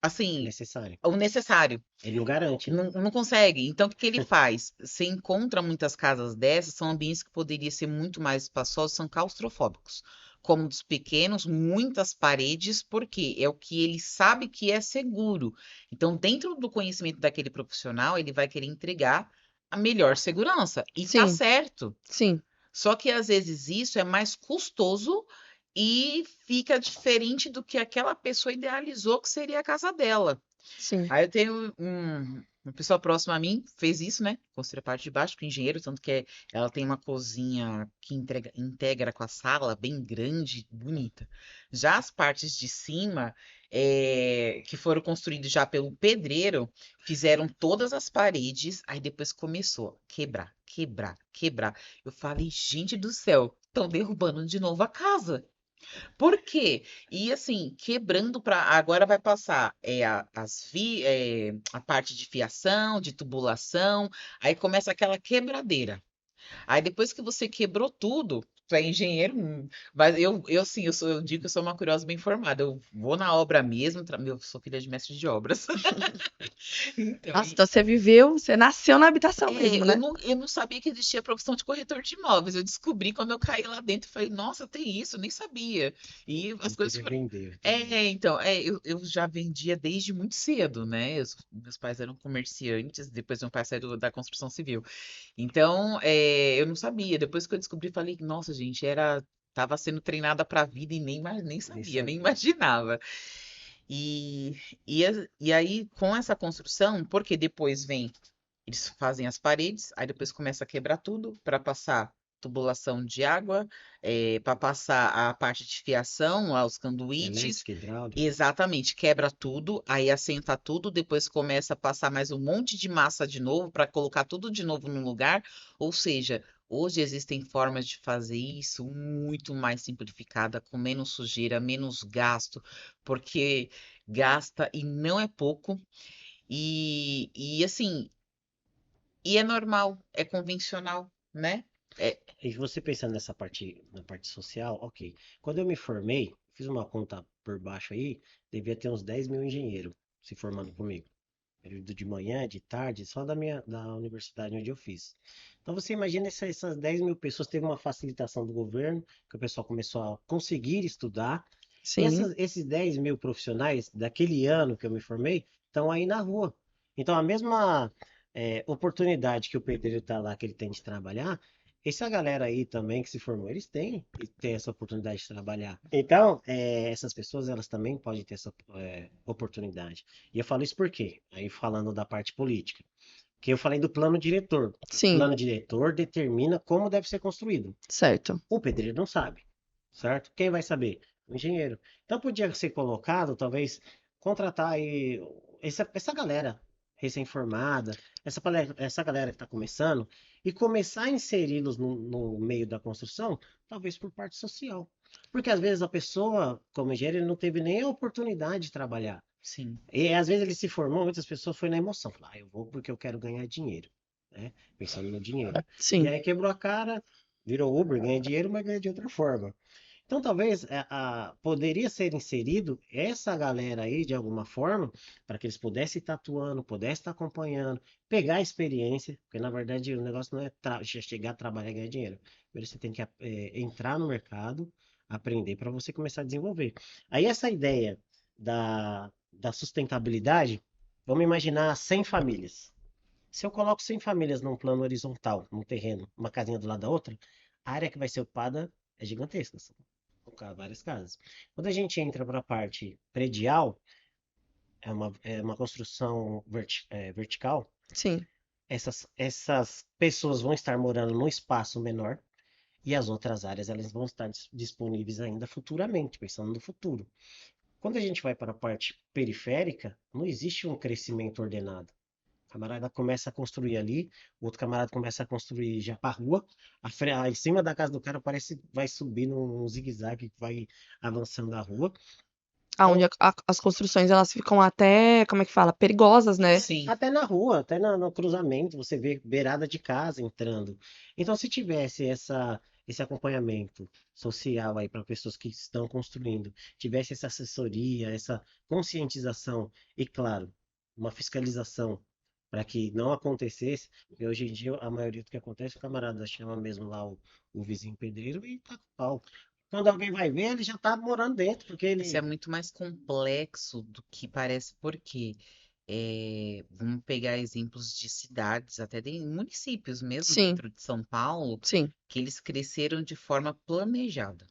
assim, Necessário. o necessário. Ele não garante, né? Não consegue. Então, o que que ele faz? Você encontra muitas casas dessas, são ambientes que poderiam ser muito mais espaçosos, são claustrofóbicos. Como dos pequenos, muitas paredes, porque é o que ele sabe que é seguro. Então, dentro do conhecimento daquele profissional, ele vai querer entregar a melhor segurança. E tá Sim. certo. Sim. Só que às vezes isso é mais custoso e fica diferente do que aquela pessoa idealizou que seria a casa dela. Sim. Aí eu tenho Uma pessoa próxima a mim fez isso, né? Construiu a parte de baixo com o engenheiro, tanto que ela tem uma cozinha que integra com a sala, bem grande, bonita. Já as partes de cima, que foram construídas já pelo pedreiro, fizeram todas as paredes, aí depois começou a quebrar, quebrar, quebrar. Eu falei, gente do céu, estão derrubando de novo a casa. Por quê? E assim, quebrando para agora vai passar a parte de fiação, de tubulação, aí começa aquela quebradeira. Aí depois que você quebrou tudo, tu é engenheiro, mas eu digo que eu sou uma curiosa bem formada. Eu vou na obra mesmo, eu sou filha de mestre de obras. Então, Nossa, então você nasceu na habitação mesmo, né? eu não sabia que existia a profissão de corretor de imóveis. Eu descobri quando eu caí lá dentro e falei, nossa, tem isso, eu nem sabia. E as Eu coisas queria foram. vender, eu também. Eu já vendia desde muito cedo, né? Meus pais eram comerciantes, depois meu pai saiu da construção civil. Então, eu não sabia. Depois que eu descobri, falei, nossa, gente, tava sendo treinada para a vida e nem Nem sabia, nem sabia. imaginava. E, e aí, com essa construção, porque depois vem, eles fazem as paredes, aí depois começa a quebrar tudo para passar tubulação de água, para passar a parte de fiação, lá, os conduítes. Elétrica, hidráulica. Exatamente, quebra tudo, aí assenta tudo, depois começa a passar mais um monte de massa de novo para colocar tudo de novo no lugar. Ou seja, hoje existem formas de fazer isso muito mais simplificada, com menos sujeira, menos gasto, porque gasta e não é pouco. E assim, e é normal, é convencional, né? É, E você pensando nessa parte, na parte social, ok. Quando eu me formei, fiz uma conta por baixo aí, devia ter uns 10 mil engenheiros se formando comigo. Período de manhã, de tarde, só da universidade onde eu fiz. Então você imagina essas 10 mil pessoas teve uma facilitação do governo, que o pessoal começou a conseguir estudar. E Sim, esses 10 mil profissionais daquele ano que eu me formei estão aí na rua. Então a mesma oportunidade que o pedreiro está lá, que ele tem de trabalhar, essa galera aí também que se formou, eles têm, e têm essa oportunidade de trabalhar. Então, essas pessoas, elas também podem ter essa oportunidade. E eu falo isso por quê? Aí falando da parte política. Que eu falei do plano diretor. O sim, plano diretor determina como deve ser construído. certo. O pedreiro não sabe, certo? Quem vai saber? O engenheiro. Então podia ser colocado, talvez, contratar aí essa galera recém-formada, essa galera que está começando, e começar a inseri-los no meio da construção, talvez por parte social. Porque às vezes a pessoa, como engenheiro, ele não teve nem a oportunidade de trabalhar. sim. E às vezes ele se formou, muitas pessoas foi na emoção. Falaram, eu vou porque eu quero ganhar dinheiro, né? Pensando no dinheiro. E Sim. aí quebrou a cara, virou Uber, ganha dinheiro, mas ganha de outra forma. Então talvez poderia ser inserido essa galera aí de alguma forma, para que eles pudessem estar atuando, pudessem estar acompanhando, pegar a experiência, porque na verdade o negócio não é chegar, trabalhar e ganhar dinheiro. Primeiro você tem que entrar no mercado, aprender para você começar a desenvolver. Aí essa ideia da sustentabilidade, vamos imaginar 100 famílias. Se eu coloco 100 famílias num plano horizontal, num terreno, uma casinha do lado da outra, a área que vai ser ocupada é gigantesca. São várias casas. Quando a gente entra para a parte predial, é uma construção vertical, Sim. essas pessoas vão estar morando num espaço menor e as outras áreas elas vão estar disponíveis ainda futuramente, pensando no futuro. Quando a gente vai para a parte periférica, não existe um crescimento ordenado. O camarada começa a construir ali, o outro camarada começa a construir já para a rua, em cima da casa do cara parece que vai subir num zigue-zague, que vai avançando a rua. Aonde Então, as construções elas ficam até, como é que fala? Perigosas, né? Sim. até na rua, até no cruzamento, você vê beirada de casa entrando. Então, se tivesse esse acompanhamento social aí para pessoas que estão construindo, tivesse essa assessoria, essa conscientização e, claro, uma fiscalização para que não acontecesse, porque hoje em dia a maioria do que acontece, o camarada chama mesmo lá o vizinho pedreiro e tá com pau. Quando alguém vai ver, ele já tá morando dentro, porque Isso é ele. muito mais complexo do que parece, porque vamos pegar exemplos de cidades, até de municípios mesmo Sim, dentro de São Paulo, sim. que eles cresceram de forma planejada.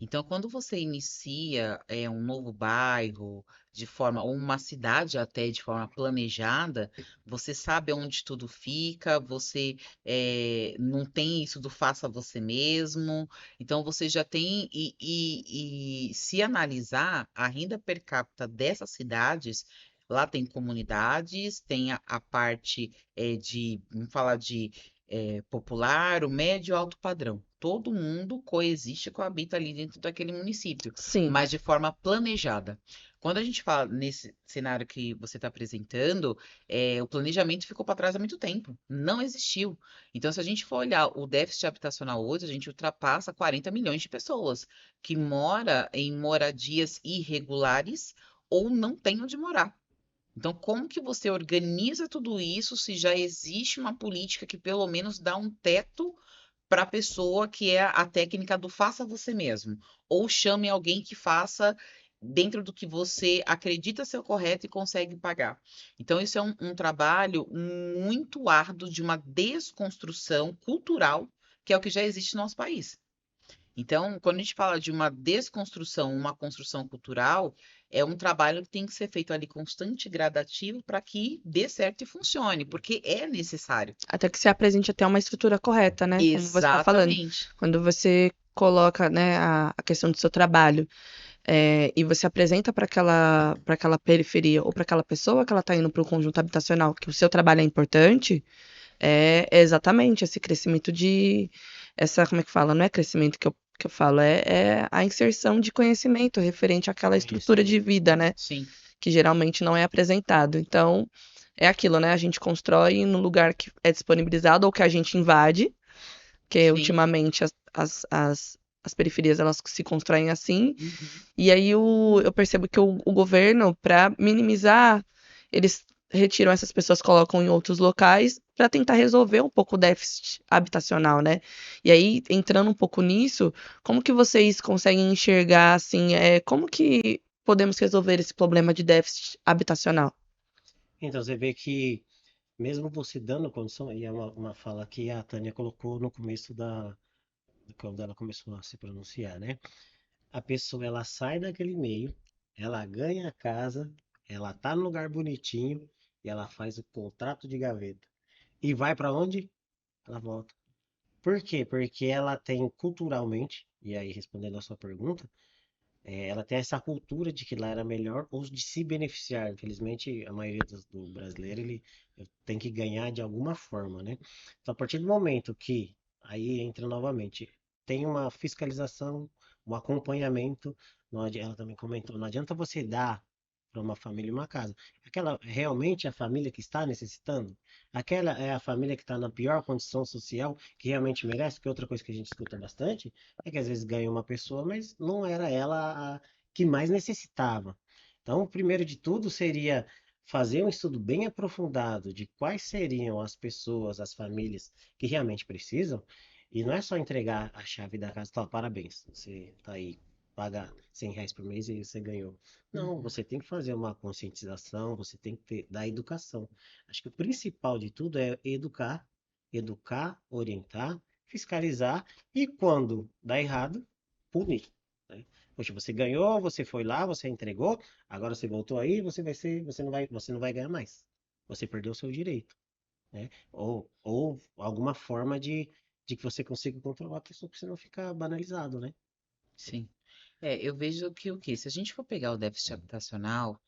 Então, quando você inicia um novo bairro de forma, ou uma cidade até de forma planejada, você sabe onde tudo fica, você não tem isso do faça você mesmo. Então, você já tem, e se analisar a renda per capita dessas cidades, lá tem comunidades, tem a parte vamos falar de popular, o médio e o alto padrão. Todo mundo coexiste, coabita ali dentro daquele município, Sim, mas de forma planejada. Quando a gente fala nesse cenário que você está apresentando, o planejamento ficou para trás há muito tempo. Não existiu. Então, se a gente for olhar o déficit habitacional hoje, a gente ultrapassa 40 milhões de pessoas que mora em moradias irregulares ou não tem onde morar. Então, como que você organiza tudo isso se já existe uma política que pelo menos dá um teto para a pessoa, que é a técnica do faça você mesmo? Ou chame alguém que faça dentro do que você acredita ser o correto e consegue pagar. Então, isso é um trabalho muito árduo de uma desconstrução cultural, que é o que já existe no nosso país. Então, quando a gente fala de uma desconstrução, uma construção cultural, é um trabalho que tem que ser feito ali constante e gradativo para que dê certo e funcione, porque é necessário. até que se apresente até uma estrutura correta, né? Como você está falando. Exatamente. Quando você coloca, né, a questão do seu trabalho, e você apresenta para aquela periferia ou para aquela pessoa que ela está indo para o conjunto habitacional, que o seu trabalho é importante, é exatamente esse crescimento de. Essa, como é que fala? Não é crescimento que eu falo, é a inserção de conhecimento referente àquela estrutura de Conhecimento. vida, né? Sim, Que geralmente não é apresentado. Então, é aquilo, né? A gente constrói no lugar que é disponibilizado ou que a gente invade, que sim. ultimamente as periferias elas se constroem assim. Uhum. E aí eu percebo que o governo, para minimizar, eles retiram essas pessoas, colocam em outros locais para tentar resolver um pouco o déficit habitacional, né? E aí, entrando um pouco nisso, como que vocês conseguem enxergar, assim, como que podemos resolver esse problema de déficit habitacional? Então você vê que mesmo você dando condição, e é uma fala que a Tânia colocou no começo quando ela começou a se pronunciar, né? A pessoa ela sai daquele meio, ela ganha a casa, ela tá no lugar bonitinho e ela faz o contrato de gaveta. E vai para onde? Ela volta. Por quê? Porque ela tem culturalmente, e aí respondendo a sua pergunta, ela tem essa cultura de que lá era melhor ou de se beneficiar. Infelizmente, a maioria do brasileiro ele tem que ganhar de alguma forma, né? Então, a partir do momento que aí entra novamente, tem uma fiscalização, um acompanhamento, ela também comentou, não adianta você dar para uma família uma casa. Aquela realmente é a família que está necessitando? Aquela é a família que está na pior condição social, que realmente merece? Porque outra coisa que a gente escuta bastante é que às vezes ganha uma pessoa, mas não era ela a que mais necessitava. Então, o primeiro de tudo seria fazer um estudo bem aprofundado de quais seriam as pessoas, as famílias que realmente precisam, e não é só entregar a chave da casa e falar, parabéns, você está aí, paga R$ 100 por mês e você ganhou. Não, Uhum. você tem que fazer uma conscientização, você tem que dar educação. Acho que o principal de tudo é educar, educar, orientar, fiscalizar e quando dá errado, punir, né? Poxa, você ganhou, você foi lá, você entregou, agora você voltou aí, você não vai ganhar mais. Você perdeu o seu direito, né? Ou alguma forma de que você consiga controlar a pessoa para você não ficar banalizado, né? Sim. Eu vejo que o quê? Se a gente for pegar o déficit habitacional,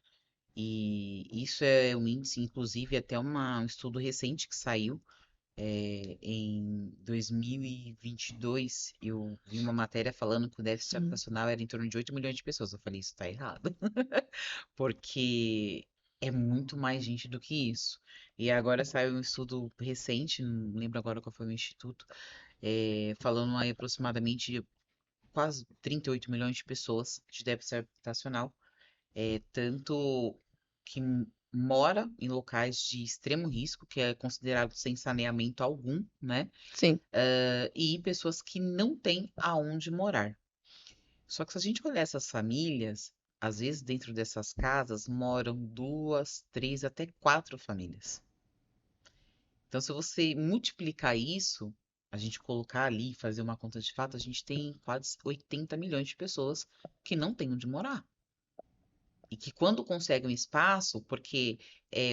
e isso é um índice, inclusive, até um estudo recente que saiu, em 2022, eu vi uma matéria falando que o déficit Hum. habitacional era em torno de 8 milhões de pessoas. Eu falei, isso tá errado, porque é muito mais gente do que isso. E agora saiu um estudo recente, não lembro agora qual foi o instituto, falando aí aproximadamente de quase 38 milhões de pessoas de déficit habitacional, tanto que mora em locais de extremo risco, que é considerado sem saneamento algum, né? Sim, E pessoas que não têm aonde morar. Só que se a gente olhar essas famílias, às vezes dentro dessas casas moram duas, três, até quatro famílias. Então, se você multiplicar isso, A gente colocar ali, fazer uma conta de fato, a gente tem quase 80 milhões de pessoas que não têm onde morar. E que quando conseguem um espaço, porque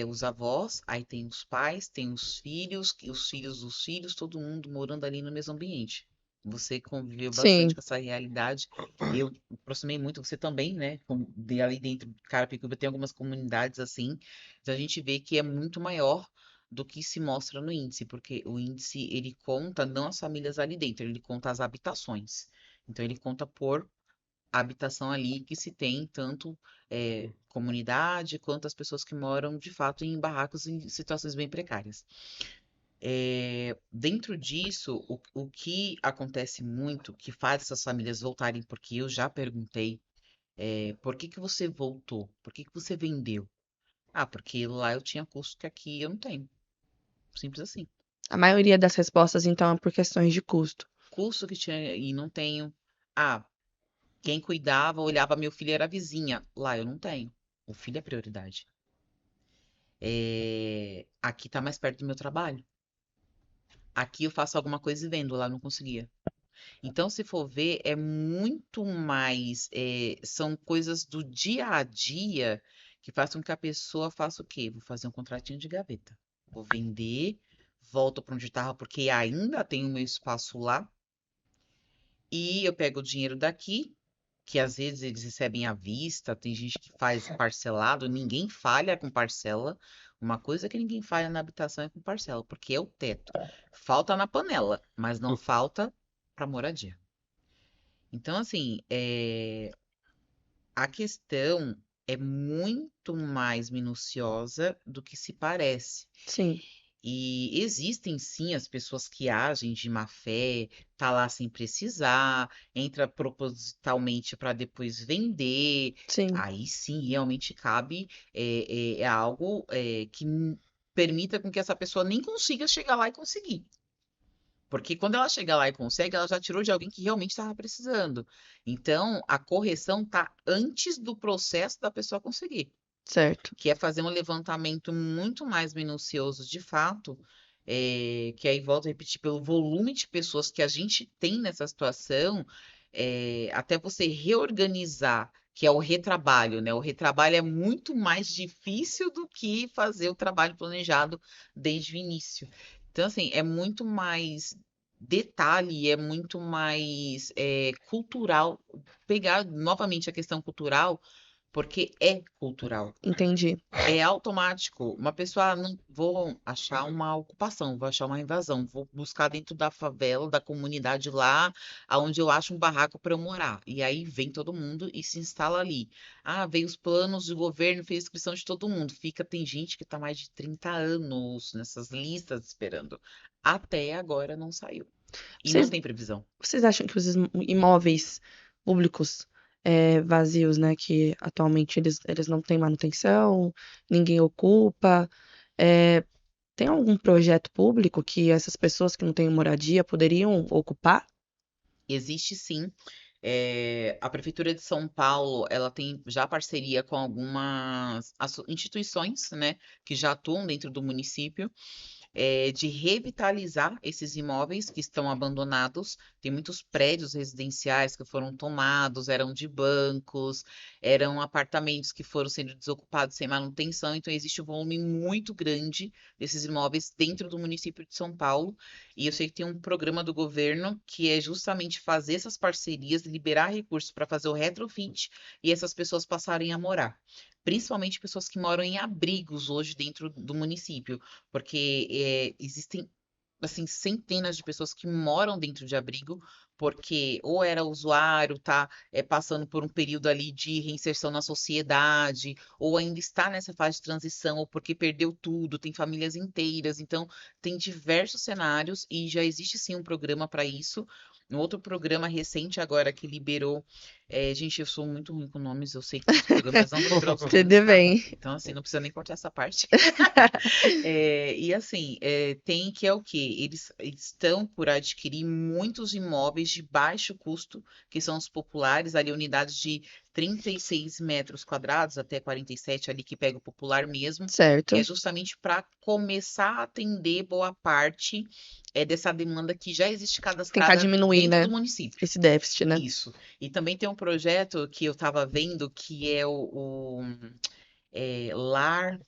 os avós, aí tem os pais, tem os filhos, e os filhos dos filhos, todo mundo morando ali no mesmo ambiente. Você conviveu bastante Sim, com essa realidade. Eu me aproximei muito, você também, né? Ali dentro de Carapicuíba tem algumas comunidades assim. Então a gente vê que é muito maior do que se mostra no índice, porque o índice ele conta não as famílias ali dentro, ele conta as habitações. Então ele conta por habitação ali que se tem tanto comunidade quanto as pessoas que moram de fato em barracos em situações bem precárias. Dentro disso, o que acontece muito, que faz essas famílias voltarem, porque eu já perguntei, por que que você voltou? Por que que você vendeu? Ah, porque lá eu tinha custo que aqui eu não tenho. Simples assim. a maioria das respostas, então, é por questões de custo. Custo que tinha e não tenho. Ah, quem cuidava, olhava, meu filho era a vizinha. Lá eu não tenho. O filho é prioridade. Aqui tá mais perto do meu trabalho. Aqui eu faço alguma coisa e vendo, lá eu não conseguia. Então, se for ver, é muito mais. São coisas do dia a dia que fazem com que a pessoa faça o quê? Vou fazer um contratinho de gaveta. Vou vender, volto para onde estava, porque ainda tenho o meu espaço lá. E eu pego o dinheiro daqui, que às vezes eles recebem à vista, tem gente que faz parcelado, ninguém falha com parcela. Uma coisa que ninguém falha na habitação é com parcela, porque é o teto. Falta na panela, mas não falta para moradia. Então, assim, a questão é muito mais minuciosa do que se parece. Sim, E existem sim as pessoas que agem de má fé, tá lá sem precisar, entra propositalmente para depois vender. sim, Aí sim, realmente cabe algo que permita com que essa pessoa nem consiga chegar lá e conseguir. Porque quando ela chega lá e consegue, ela já tirou de alguém que realmente estava precisando. Então, a correção tá antes do processo da pessoa conseguir, certo. que é fazer um levantamento muito mais minucioso de fato, que aí volto a repetir, pelo volume de pessoas que a gente tem nessa situação, até você reorganizar, que é o retrabalho, né? O retrabalho é muito mais difícil do que fazer o trabalho planejado desde o início. Então, assim, é muito mais detalhe, é muito mais cultural. Pegar novamente a questão cultural, porque é cultural. Entendi. É automático. Uma pessoa, não vou achar uma ocupação, vou achar uma invasão, vou buscar dentro da favela, da comunidade lá, aonde eu acho um barraco para eu morar. E aí vem todo mundo e se instala ali. Ah, veio os planos do governo, fez inscrição de todo mundo. Tem gente que está mais de 30 anos nessas listas esperando. Até agora não saiu. E não Vocês, tem previsão. vocês acham que os imóveis públicos vazios, né, que atualmente eles não têm manutenção, ninguém ocupa, é, tem algum projeto público que essas pessoas que não têm moradia poderiam ocupar? Existe sim. A Prefeitura de São Paulo, ela tem já parceria com algumas instituições, né, que já atuam dentro do município, de revitalizar esses imóveis que estão abandonados. Tem muitos prédios residenciais que foram tomados, eram de bancos, eram apartamentos que foram sendo desocupados sem manutenção. Então, existe um volume muito grande desses imóveis dentro do município de São Paulo. E eu sei que tem um programa do governo que é justamente fazer essas parcerias, liberar recursos para fazer o retrofit e essas pessoas passarem a morar. Principalmente pessoas que moram em abrigos hoje dentro do município, porque existem assim centenas de pessoas que moram dentro de abrigo porque ou era usuário, tá passando por um período ali de reinserção na sociedade, ou ainda está nessa fase de transição, ou porque perdeu tudo, tem famílias inteiras. Então, tem diversos cenários e já existe sim um programa para isso. Um outro programa recente agora que liberou. Gente, eu sou muito ruim com nomes, eu sei que tem os programas, mas não vou lembrar os Tudo nomes, tá? bem. Então, assim, não precisa nem cortar essa parte. E assim, tem que é o quê? Eles estão por adquirir muitos imóveis de baixo custo, que são os populares, ali unidades de 36 metros quadrados, até 47 ali, que pega o popular mesmo, que Certo. é justamente para começar a atender boa parte dessa demanda que já existe Tentar cadastrada diminuir, dentro né? do município. Esse déficit, né? Isso. E também tem um projeto que eu estava vendo que é Lar.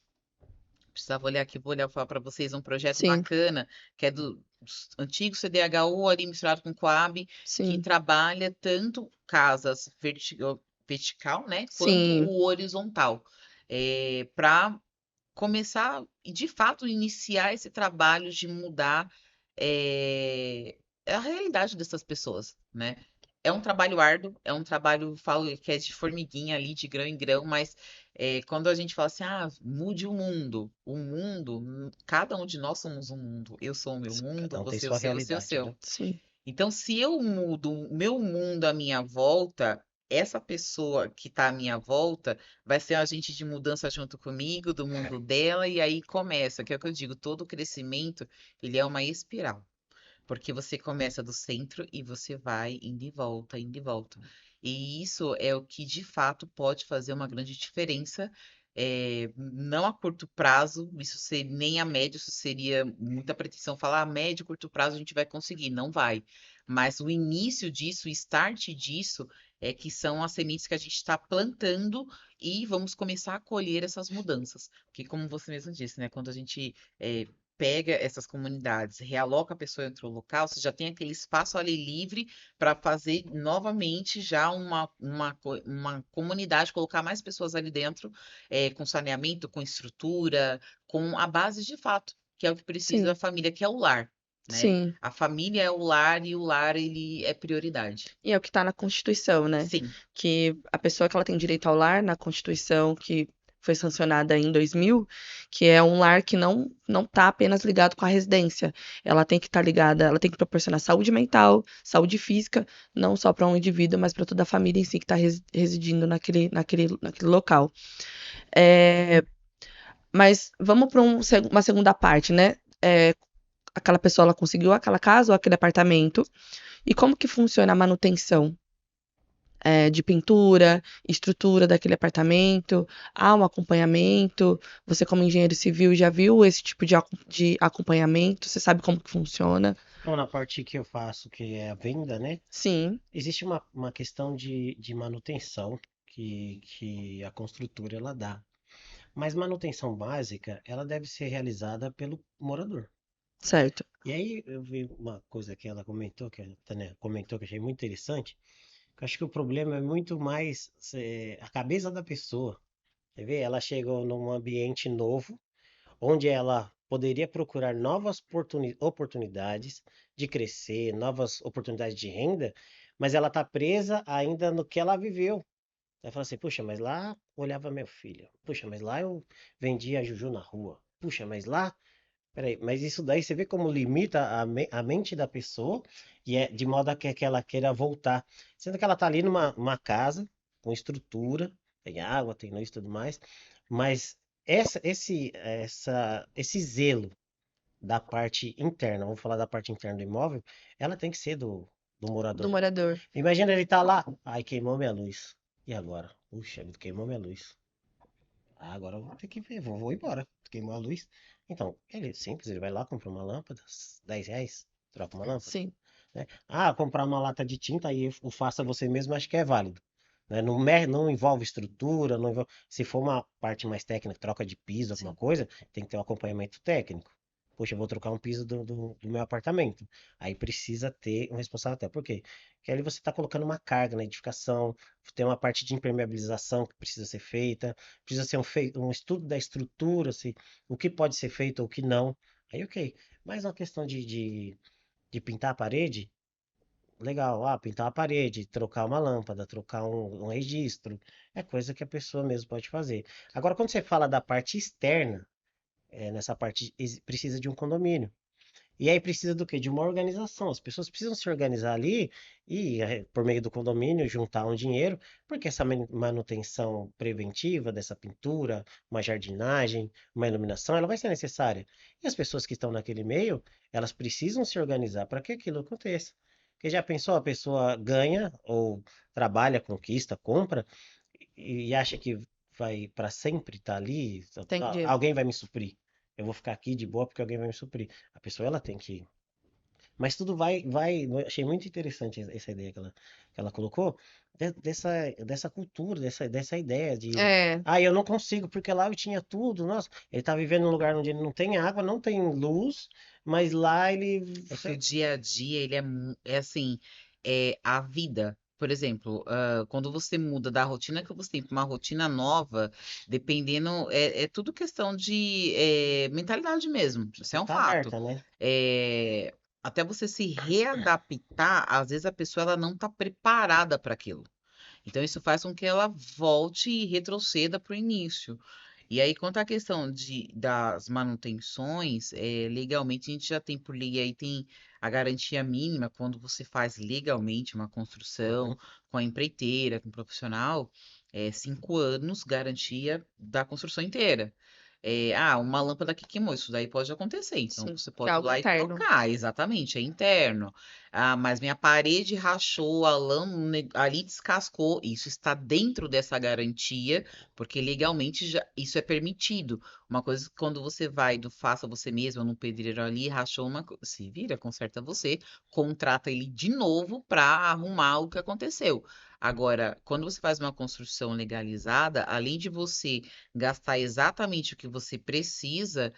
Precisava olhar aqui, vou olhar falar para vocês um projeto Sim, bacana, que é do antigo CDHU ali misturado com Coab, que sim, trabalha tanto casas vertical, né, quanto sim, o horizontal, para começar e de fato iniciar esse trabalho de mudar a realidade dessas pessoas, né? É um trabalho árduo, é um trabalho, falo que é de formiguinha ali, de grão em grão, mas quando a gente fala assim, mude o mundo, cada um de nós somos um mundo. Eu sou o meu mundo, Cada um tem você o sua seu, você o realidade, seu. né? sim, Então, se eu mudo o meu mundo à minha volta, essa pessoa que está à minha volta vai ser um agente de mudança junto comigo, do mundo dela, e aí começa, que é o que eu digo, todo crescimento, ele é uma espiral. Porque você começa do centro e você vai indo e volta, indo e volta. E isso é o que de fato pode fazer uma grande diferença. Não a curto prazo, isso seria, nem a médio, isso seria muita pretensão falar a médio, curto prazo a gente vai conseguir, não vai. Mas o início disso, o start disso, é que são as sementes que a gente está plantando e vamos começar a colher essas mudanças. Porque, como você mesmo disse, né? Quando a gente pega essas comunidades, realoca a pessoa em outro local, você já tem aquele espaço ali livre para fazer novamente já uma comunidade, colocar mais pessoas ali dentro, com saneamento, com estrutura, com a base de fato, que é o que precisa a sim, família, que é o lar, né? sim. A família é o lar e o lar ele é prioridade. E é o que está na Constituição, né? Sim, Que a pessoa que ela tem direito ao lar na Constituição, que foi sancionada em 2000, que é um lar que não está apenas ligado com a residência. Ela tem que estar ligada, ela tem que proporcionar saúde mental, saúde física, não só para um indivíduo, mas para toda a família em si que está residindo naquele local. É, mas vamos para uma segunda parte, né? Aquela pessoa ela conseguiu aquela casa ou aquele apartamento. E como que funciona a manutenção? De pintura, estrutura daquele apartamento, há um acompanhamento. Você, como engenheiro civil, já viu esse tipo de acompanhamento? Você sabe como que funciona? Então, na parte que eu faço, que é a venda, né? Sim, Existe uma questão de manutenção que a construtora ela dá. Mas manutenção básica, ela deve ser realizada pelo morador. certo. E aí eu vi uma coisa que ela comentou, que a Tânia comentou, que eu achei muito interessante, que eu acho que o problema é muito mais a cabeça da pessoa. Quer ver? Ela chegou num ambiente novo, onde ela poderia procurar novas oportunidades de crescer, novas oportunidades de renda, mas ela está presa ainda no que ela viveu. Ela fala assim, puxa, mas lá olhava meu filho. Puxa, mas lá eu vendia juju na rua. Puxa, mas lá. Peraí, mas isso daí você vê como limita a mente da pessoa e é de modo a que ela queira voltar. Sendo que ela tá ali numa casa, com estrutura, tem água, tem luz e tudo mais, mas esse zelo da parte interna, vamos falar da parte interna do imóvel, ela tem que ser do Do morador. morador. Imagina ele tá lá, ai, queimou minha luz. E agora? Puxa, vida, queimou minha luz. Ah, agora eu vou ter que ver, vou embora. Queimou a luz. Então, ele é simples, ele vai lá, compra uma lâmpada, R$ 10, troca uma lâmpada, Sim, né? Ah, comprar uma lata de tinta aí o faça você mesmo, acho que é válido. Né? Não, não envolve estrutura, não envolve... Se for uma parte mais técnica, troca de piso, alguma sim, coisa, tem que ter um acompanhamento técnico. Poxa, eu vou trocar um piso do meu apartamento. Aí precisa ter um responsável até. Por quê? Porque ali você está colocando uma carga na edificação, tem uma parte de impermeabilização que precisa ser feita, precisa ser um estudo da estrutura, se, o que pode ser feito ou o que não. Aí, ok. Mas uma questão de pintar a parede, legal. Ah, pintar a parede, trocar uma lâmpada, trocar um registro, é coisa que a pessoa mesmo pode fazer. Agora, quando você fala da parte externa, nessa parte precisa de um condomínio. E aí precisa do quê? De uma organização. As pessoas precisam se organizar ali e, por meio do condomínio, juntar um dinheiro, porque essa manutenção preventiva dessa pintura, uma jardinagem, uma iluminação, ela vai ser necessária. E as pessoas que estão naquele meio, elas precisam se organizar para que aquilo aconteça. Porque já pensou, a pessoa ganha ou trabalha, conquista, compra e acha que vai para sempre estar ali, Entendi. alguém vai me suprir. Eu vou ficar aqui de boa porque alguém vai me suprir. A pessoa ela tem que. Mas tudo eu achei muito interessante essa ideia que ela colocou, dessa cultura, dessa ideia de, É, eu não consigo, porque lá eu tinha tudo, nossa, ele tá vivendo num lugar onde ele não tem água, não tem luz, mas lá ele, É que o dia a dia, ele é assim, é a vida. Por exemplo, quando você muda da rotina que você tem para uma rotina nova, dependendo, é tudo questão de mentalidade mesmo. Isso você é um tá fato. aberta, né? É, até você se readaptar, às vezes a pessoa ela não está preparada para aquilo. Então, isso faz com que ela volte e retroceda para o início. E aí, quanto à questão das manutenções, legalmente a gente já tem por lei aí tem a garantia mínima quando você faz legalmente uma construção Uhum. com a empreiteira, com o profissional, 5 anos garantia da construção inteira. Uma lâmpada que queimou, isso daí pode acontecer. Então sim, você que é pode ir algo lá e interno. trocar, exatamente, é interno. Ah, mas minha parede rachou, a lâmpada ali descascou. Isso está dentro dessa garantia, porque legalmente isso é permitido. Uma coisa que quando você vai do faça você mesmo no pedreiro ali, rachou se vira, conserta você, contrata ele de novo para arrumar o que aconteceu. Agora, quando você faz uma construção legalizada, além de você gastar exatamente o que você precisa,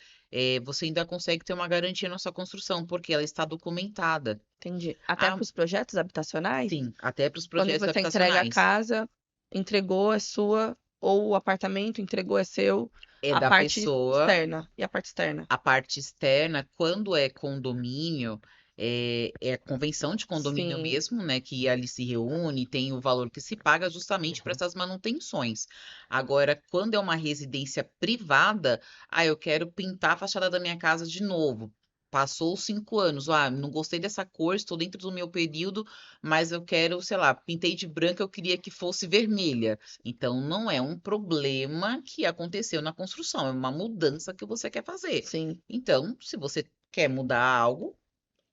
você ainda consegue ter uma garantia na sua construção, porque ela está documentada. Entendi. Até Ah, para os projetos habitacionais? sim, até para os Quando projetos você entrega a habitacionais. casa, entregou é sua, ou o apartamento entregou é seu, É a da parte pessoa. externa. E a parte externa? A parte externa, quando é condomínio, é convenção de condomínio Sim. mesmo, né? Que ali se reúne, tem o valor que se paga justamente para Uhum. essas manutenções. Agora, quando é uma residência privada, eu quero pintar a fachada da minha casa de novo. Passou os 5 anos, não gostei dessa cor, estou dentro do meu período, mas eu quero, sei lá, pintei de branca, eu queria que fosse vermelha. Então, não é um problema que aconteceu na construção, é uma mudança que você quer fazer. Sim, Então, se você quer mudar algo,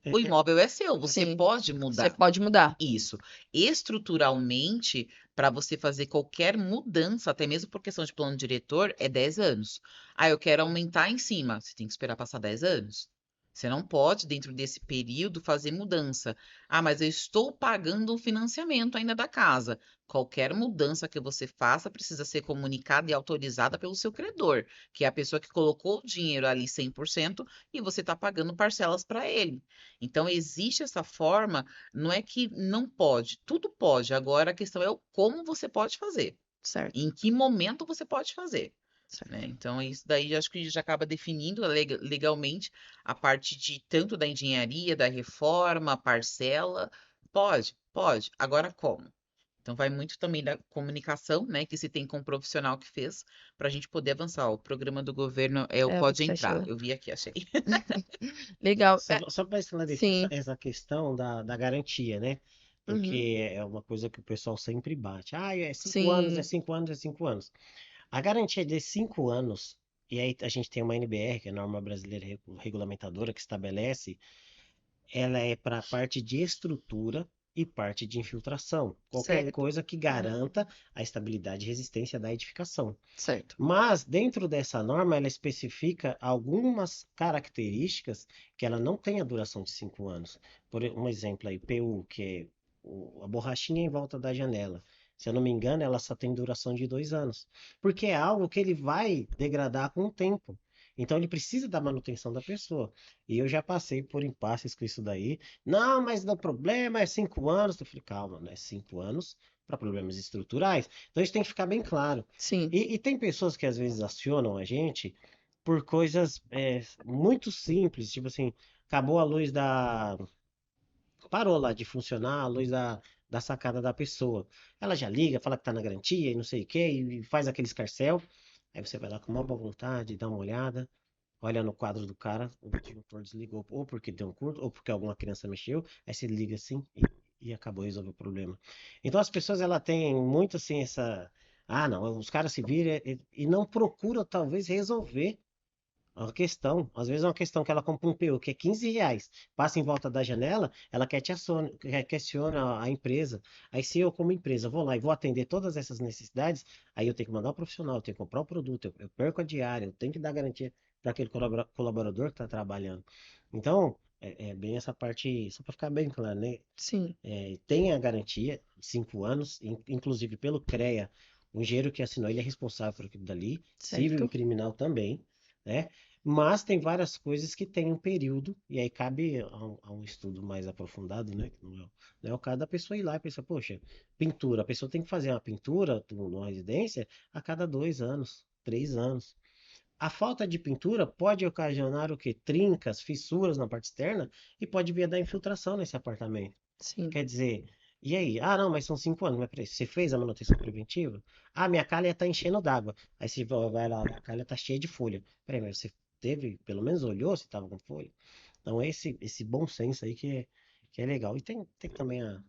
É, o imóvel é seu, você sim. pode Você mudar. pode mudar. Isso. Estruturalmente, para você fazer qualquer mudança, até mesmo por questão de plano diretor, é 10 anos. Eu quero aumentar em cima. Você tem que esperar passar 10 anos. Você não pode, dentro desse período, fazer mudança. Mas eu estou pagando o financiamento ainda da casa. Qualquer mudança que você faça precisa ser comunicada e autorizada pelo seu credor, que é a pessoa que colocou o dinheiro ali 100% e você está pagando parcelas para ele. Então, existe essa forma, não é que não pode, tudo pode. Agora a questão é o como você pode fazer, Certo, em que momento você pode fazer, certo. né? Então, isso daí acho que já acaba definindo legalmente a parte de tanto da engenharia, da reforma, parcela. Pode, pode. Agora como? Então, vai muito também da comunicação, né, que se tem com o profissional que fez, para a gente poder avançar. O programa do governo é o É, eu vi Pode que você Entrar. achou. Eu vi aqui, achei. Legal. só para esclarecer Sim. essa questão da garantia, né? Uhum. Porque é uma coisa que o pessoal sempre bate. É 5 anos, é Sim. 5 anos, é 5 anos. A garantia de 5 anos, e aí a gente tem uma NBR, que é a norma brasileira regulamentadora, que estabelece, ela é para a parte de estrutura e parte de infiltração. Qualquer Certo. coisa que garanta a estabilidade e resistência da edificação. Certo. Mas dentro dessa norma, ela especifica algumas características que ela não tem a duração de 5 anos. Por um exemplo aí, PU, que é a borrachinha em volta da janela. Se eu não me engano, ela só tem duração de 2 anos, porque é algo que ele vai degradar com o tempo. Então ele precisa da manutenção da pessoa. E eu já passei por impasses com isso daí. Não, mas o problema é 5 anos. Eu falei, calma, não é 5 anos para problemas estruturais. Então isso tem que ficar bem claro. Sim. E tem pessoas que às vezes acionam a gente por coisas muito simples, tipo assim, acabou a luz da. Parou lá de funcionar a luz da sacada da pessoa. Ela já liga, fala que tá na garantia e não sei o que, e faz aquele escarcéu. Aí você vai lá com uma boa vontade, dá uma olhada, olha no quadro do cara, o disjuntor desligou, ou porque deu um curto, ou porque alguma criança mexeu, aí você liga assim e acabou, resolveu o problema. Então as pessoas ela têm muito assim essa. Não, os caras se viram e não procuram talvez resolver Às vezes é uma questão que ela compra um PU que é R$ 15, passa em volta da janela, ela questiona a empresa. Aí se eu, como empresa, vou lá e vou atender todas essas necessidades, aí eu tenho que mandar o profissional, eu tenho que comprar o produto, eu perco a diária, eu tenho que dar garantia para aquele colaborador que está trabalhando. Então, é bem essa parte, só para ficar bem claro, né? Sim, Tem a garantia de 5 anos, inclusive pelo CREA, o engenheiro que assinou, ele é responsável por aquilo dali, civil e certo? criminal também, né? Mas tem várias coisas que tem um período, e aí cabe a um estudo mais aprofundado, né? Que não é o caso da pessoa ir lá e pensar, poxa, pintura, a pessoa tem que fazer uma pintura numa residência a cada 2 anos, 3 anos. A falta de pintura pode ocasionar o quê? Trincas, fissuras na parte externa e pode vir a dar infiltração nesse apartamento. Sim. Quer dizer, e aí? Ah, não, mas são 5 anos. Mas peraí, você fez a manutenção preventiva? Ah, minha calha tá enchendo d'água. Aí você vai lá, a calha tá cheia de folha. Peraí, mas você teve, pelo menos olhou se tava com folha? Então, esse bom senso aí que é legal. E tem também a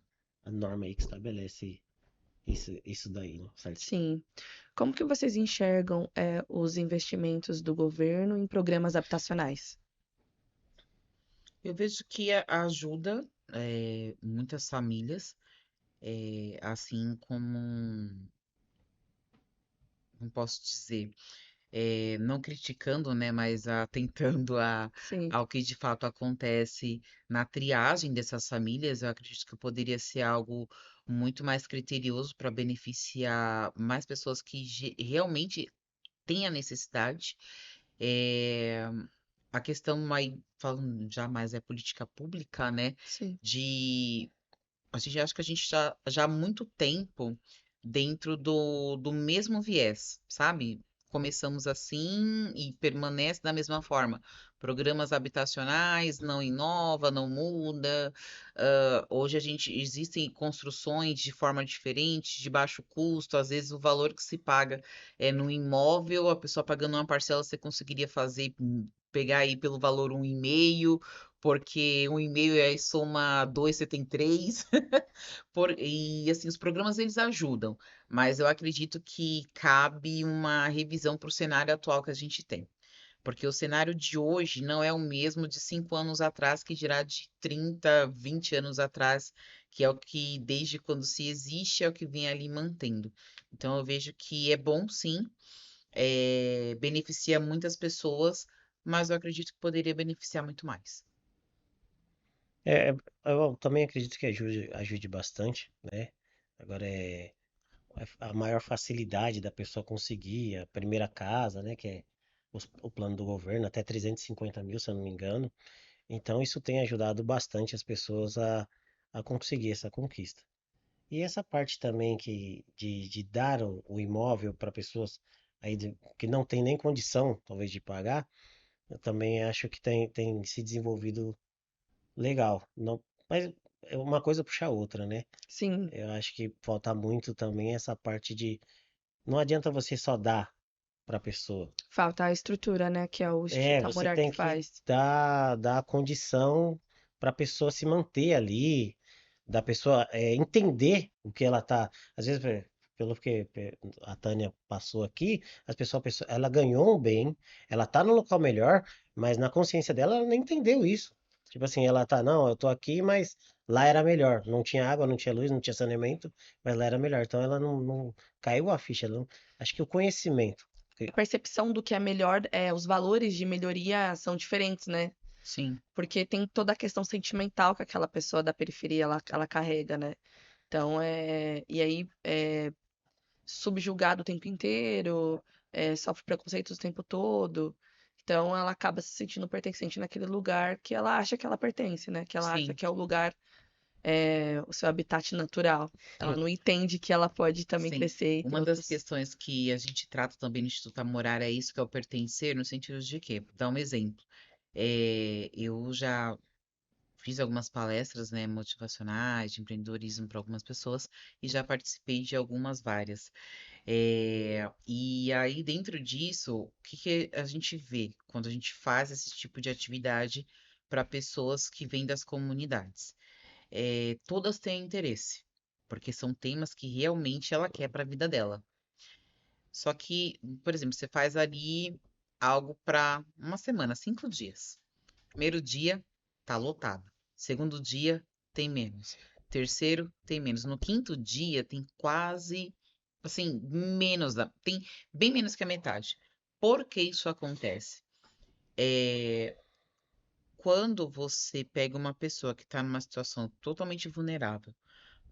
norma aí que estabelece isso daí, né? Certinho. Sim. Como que vocês enxergam os investimentos do governo em programas habitacionais? Eu vejo que ajuda muitas famílias, assim como posso dizer, não criticando, né, mas atentando Sim, ao que de fato acontece na triagem dessas famílias. Eu acredito que poderia ser algo muito mais criterioso para beneficiar mais pessoas que realmente têm a necessidade. Eh, a questão aí, falando já mais é política pública, né, sim, de a gente acha que a gente já há muito tempo dentro do mesmo viés, sabe? Começamos assim e permanece da mesma forma. Programas habitacionais, não inova, não muda. Hoje existem construções de forma diferente, de baixo custo. Às vezes o valor que se paga é no imóvel, a pessoa pagando uma parcela, você conseguiria fazer, pegar aí pelo valor 1,5, porque 1,5 aí soma 2, você tem 3. E assim, os programas eles ajudam, mas eu acredito que cabe uma revisão para o cenário atual que a gente tem. Porque o cenário de hoje não é o mesmo de 5 anos atrás, que dirá de 30, 20 anos atrás, que é o que, desde quando se existe, é o que vem ali mantendo. Então, eu vejo que é bom, sim, beneficia muitas pessoas, mas eu acredito que poderia beneficiar muito mais. É, eu também acredito que ajude bastante, né? Agora a maior facilidade da pessoa conseguir a primeira casa, né? Que é o plano do governo, até 350 mil, se eu não me engano. Então, isso tem ajudado bastante as pessoas a conseguir essa conquista. E essa parte também de dar o imóvel para pessoas aí que não tem nem condição, talvez, de pagar, eu também acho que tem se desenvolvido legal. Não, mas é uma coisa puxa a outra, né? sim. Eu acho que falta muito também essa parte de. Não adianta você só dar para a pessoa. Falta a estrutura, né? Que é o Instituto Você Morar que tem que faz. dar a condição para a pessoa se manter ali, da pessoa entender o que ela tá. Às vezes, pelo que a Tânia passou aqui, ela ganhou um bem, ela tá no local melhor, mas na consciência dela ela nem entendeu isso. Tipo assim, ela tá, não, eu tô aqui, mas lá era melhor. Não tinha água, não tinha luz, não tinha saneamento, mas lá era melhor. Então ela não caiu a ficha. Acho que o conhecimento. A percepção do que é melhor, os valores de melhoria são diferentes, né? Sim, Porque tem toda a questão sentimental que aquela pessoa da periferia ela carrega, né? Então, e aí, subjugada o tempo inteiro, sofre preconceitos o tempo todo. Então, ela acaba se sentindo pertencente naquele lugar que ela acha que ela pertence, né? Que ela acha sim. que é o lugar, o seu habitat natural. Ela Eu, não entende que ela pode também sim. crescer e ter Uma das outros. questões que a gente trata também no Instituto Amorar é isso, que é o pertencer, no sentido de quê? Vou dar um exemplo. Eu já fiz algumas palestras, né, motivacionais, de empreendedorismo para algumas pessoas e já participei de algumas várias. E aí, dentro disso, o que que a gente vê quando a gente faz esse tipo de atividade para pessoas que vêm das comunidades? Todas têm interesse, porque são temas que realmente ela quer para a vida dela. Só que, por exemplo, você faz ali. algo para uma semana, 5 dias. Primeiro dia, tá lotado. Segundo dia, tem menos. Terceiro, tem menos. No quinto dia, tem quase, assim, tem bem menos que a metade. Por que isso acontece? É, quando você pega uma pessoa que está numa situação totalmente vulnerável,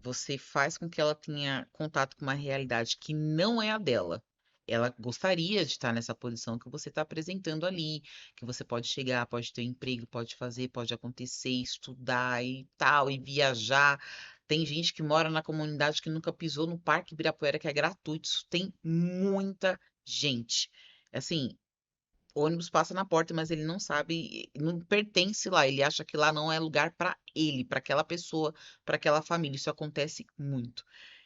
você faz com que ela tenha contato com uma realidade que não é a dela. Ela gostaria de estar nessa posição que você está apresentando ali, que você pode chegar, pode ter um emprego, pode fazer, pode acontecer, estudar e tal, e viajar. Tem gente que mora na comunidade que nunca pisou no Parque Ibirapuera, que é gratuito. Isso tem muita gente. Assim, o ônibus passa na porta, mas ele não sabe, não pertence lá. Ele acha que lá não é lugar para ele, para aquela pessoa, para aquela família. Isso acontece muito.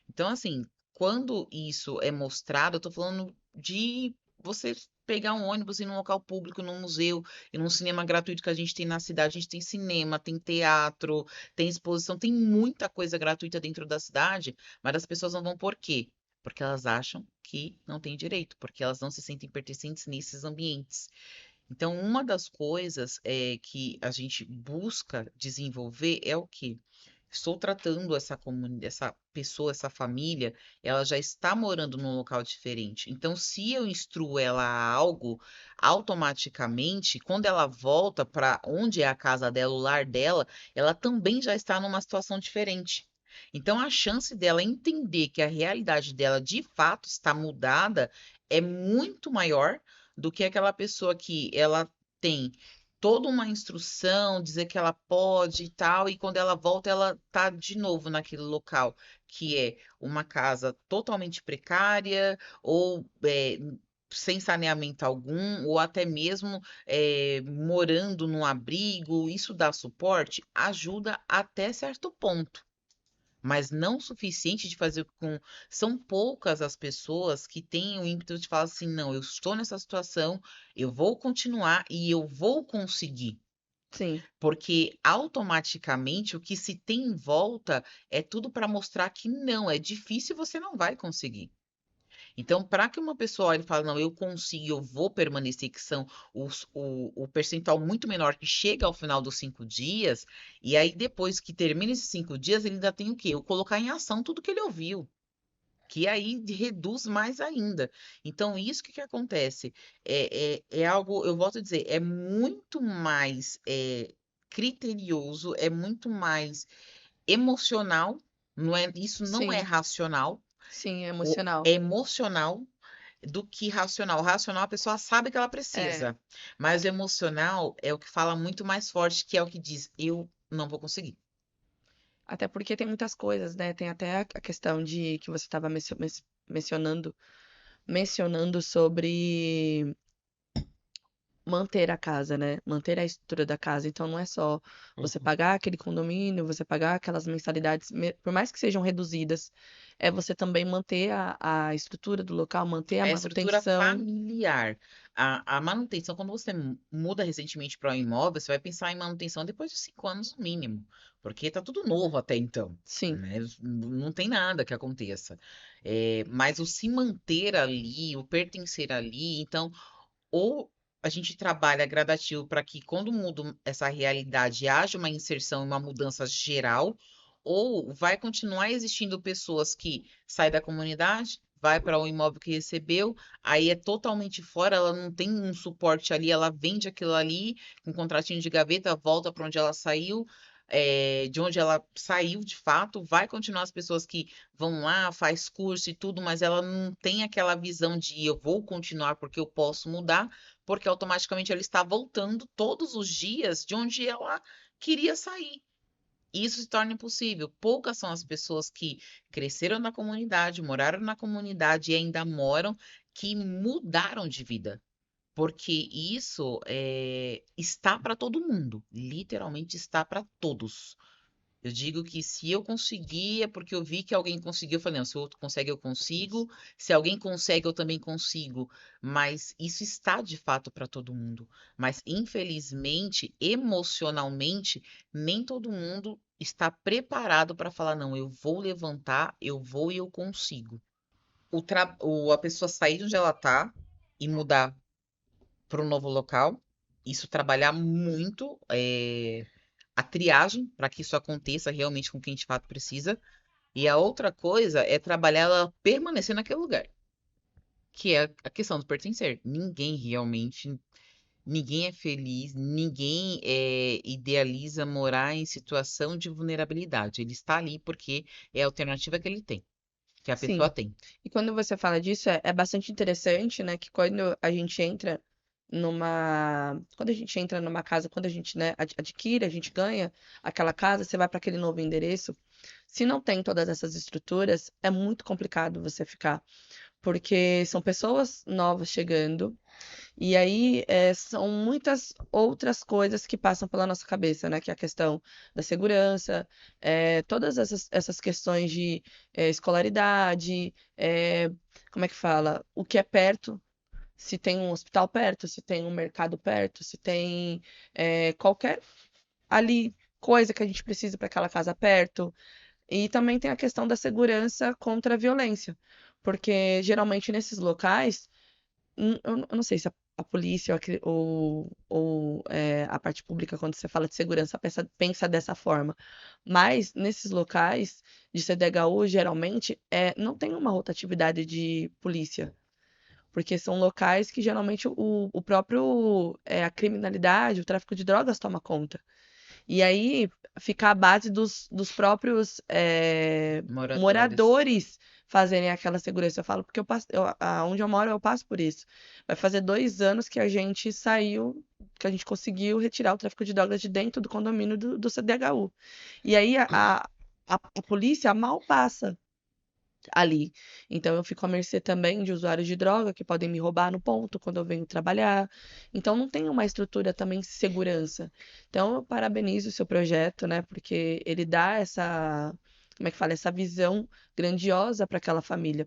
Então, assim, quando isso é mostrado, eu tô falando de você pegar um ônibus e ir num local público, num museu, e num cinema gratuito que a gente tem na cidade. A gente tem cinema, tem teatro, tem exposição, tem muita coisa gratuita dentro da cidade, mas as pessoas não vão por quê? Porque elas acham que não tem direito, porque elas não se sentem pertencentes nesses ambientes. Então, uma das coisas que a gente busca desenvolver é o quê? Estou tratando essa comunidade, essa pessoa, essa família, ela já está morando num local diferente. Então, se eu instruo ela a algo, automaticamente, quando ela volta para onde é a casa dela, o lar dela, ela também já está numa situação diferente. Então, a chance dela entender que a realidade dela de fato está mudada é muito maior do que aquela pessoa que ela tem toda uma instrução, dizer que ela pode e tal, e quando ela volta, ela tá de novo naquele local, que é uma casa totalmente precária, ou sem saneamento algum, ou até mesmo morando num abrigo. Isso dá suporte? Ajuda até certo ponto, mas não o suficiente de fazer com. São poucas as pessoas que têm o ímpeto de falar assim: não, eu estou nessa situação, eu vou continuar e eu vou conseguir. Sim, Porque automaticamente o que se tem em volta é tudo para mostrar que não, é difícil e você não vai conseguir. Então, para que uma pessoa olhe e fale, não, eu consigo, eu vou permanecer, que são o percentual muito menor que chega ao final dos 5 dias, e aí depois que termina esses 5 dias, ele ainda tem o quê? Eu colocar em ação tudo que ele ouviu. Que aí reduz mais ainda. Então, isso que acontece? É algo, eu volto a dizer, é muito mais criterioso, é muito mais emocional, não é, isso não é sim, racional, sim, é é emocional. emocional do que racional. O racional a pessoa sabe que ela É, precisa, mas o emocional é o que fala muito mais forte, que é o que diz, eu não vou conseguir. até porque tem muitas coisas, né? Tem até a questão de que você estava mencionando sobre manter a casa, né? Manter a estrutura da casa. Então não é só você Uhum. pagar aquele condomínio, você pagar aquelas mensalidades, por mais que sejam reduzidas, é você também manter a estrutura do local, manter a É a estrutura manutenção. familiar. A manutenção, quando você muda recentemente para um imóvel, você vai pensar em manutenção depois de 5 anos no mínimo, porque tá tudo novo até então, Sim, né? Não tem nada que aconteça. Mas o se manter ali, o pertencer ali, então, ou a gente trabalha gradativo para que quando muda essa realidade haja uma inserção e uma mudança geral, ou vai continuar existindo pessoas que saem da comunidade, vai para o imóvel que recebeu, aí é totalmente fora, ela não tem um suporte ali, ela vende aquilo ali com um contratinho de gaveta, volta para onde ela saiu. De onde ela saiu de fato, vai continuar as pessoas que vão lá, faz curso e tudo, mas ela não tem aquela visão de eu vou continuar porque eu posso mudar, porque automaticamente ela está voltando todos os dias de onde ela queria sair. E isso se torna impossível. Poucas são as pessoas que cresceram na comunidade, moraram na comunidade e ainda moram, que mudaram de vida. Porque isso está para todo mundo, literalmente está para todos. Eu digo que se eu conseguir, é porque eu vi que alguém conseguiu. Eu falei, não, se o outro consegue, eu consigo. Se alguém consegue, eu também consigo. Mas isso está de fato para todo mundo. Mas, infelizmente, emocionalmente, nem todo mundo está preparado para falar, não, eu vou levantar, eu vou e eu consigo. A pessoa sair de onde ela está e mudar para um novo local. Isso trabalhar muito a triagem para que isso aconteça realmente com quem de fato precisa. E a outra coisa é trabalhar ela permanecer naquele lugar, que é a questão do pertencer. Ninguém é feliz, ninguém idealiza morar em situação de vulnerabilidade. Ele está ali porque é a alternativa que ele tem, que a pessoa Sim. tem. E quando você fala disso, é bastante interessante, né? Que quando a gente entra numa casa, quando a gente, né, adquire, a gente ganha aquela casa, você vai para aquele novo endereço. Se não tem todas essas estruturas, é muito complicado você ficar, porque são pessoas novas chegando. E aí são muitas outras coisas que passam pela nossa cabeça, né? Que é a questão da segurança, todas essas questões de escolaridade, como é que fala? O que é perto, se tem um hospital perto, se tem um mercado perto, se tem qualquer ali coisa que a gente precisa para aquela casa perto. E também tem a questão da segurança contra a violência, porque geralmente nesses locais eu não sei se a polícia ou a parte pública, quando você fala de segurança, pensa dessa forma. Mas nesses locais de CDHU, geralmente, não tem uma rotatividade de polícia. Porque são locais que geralmente o próprio, a criminalidade, o tráfico de drogas toma conta. E aí fica a base dos próprios Moradores. moradores fazerem aquela segurança. Eu falo, porque onde eu moro, eu passo por isso. Vai fazer 2 anos que a gente saiu, que a gente conseguiu retirar o tráfico de drogas de dentro do condomínio do CDHU. E aí a polícia mal passa ali. Então eu fico à mercê também de usuários de droga que podem me roubar no ponto quando eu venho trabalhar. Então não tem uma estrutura também de segurança. Então eu parabenizo o seu projeto, né? Porque ele dá como é que fala, essa visão grandiosa para aquela família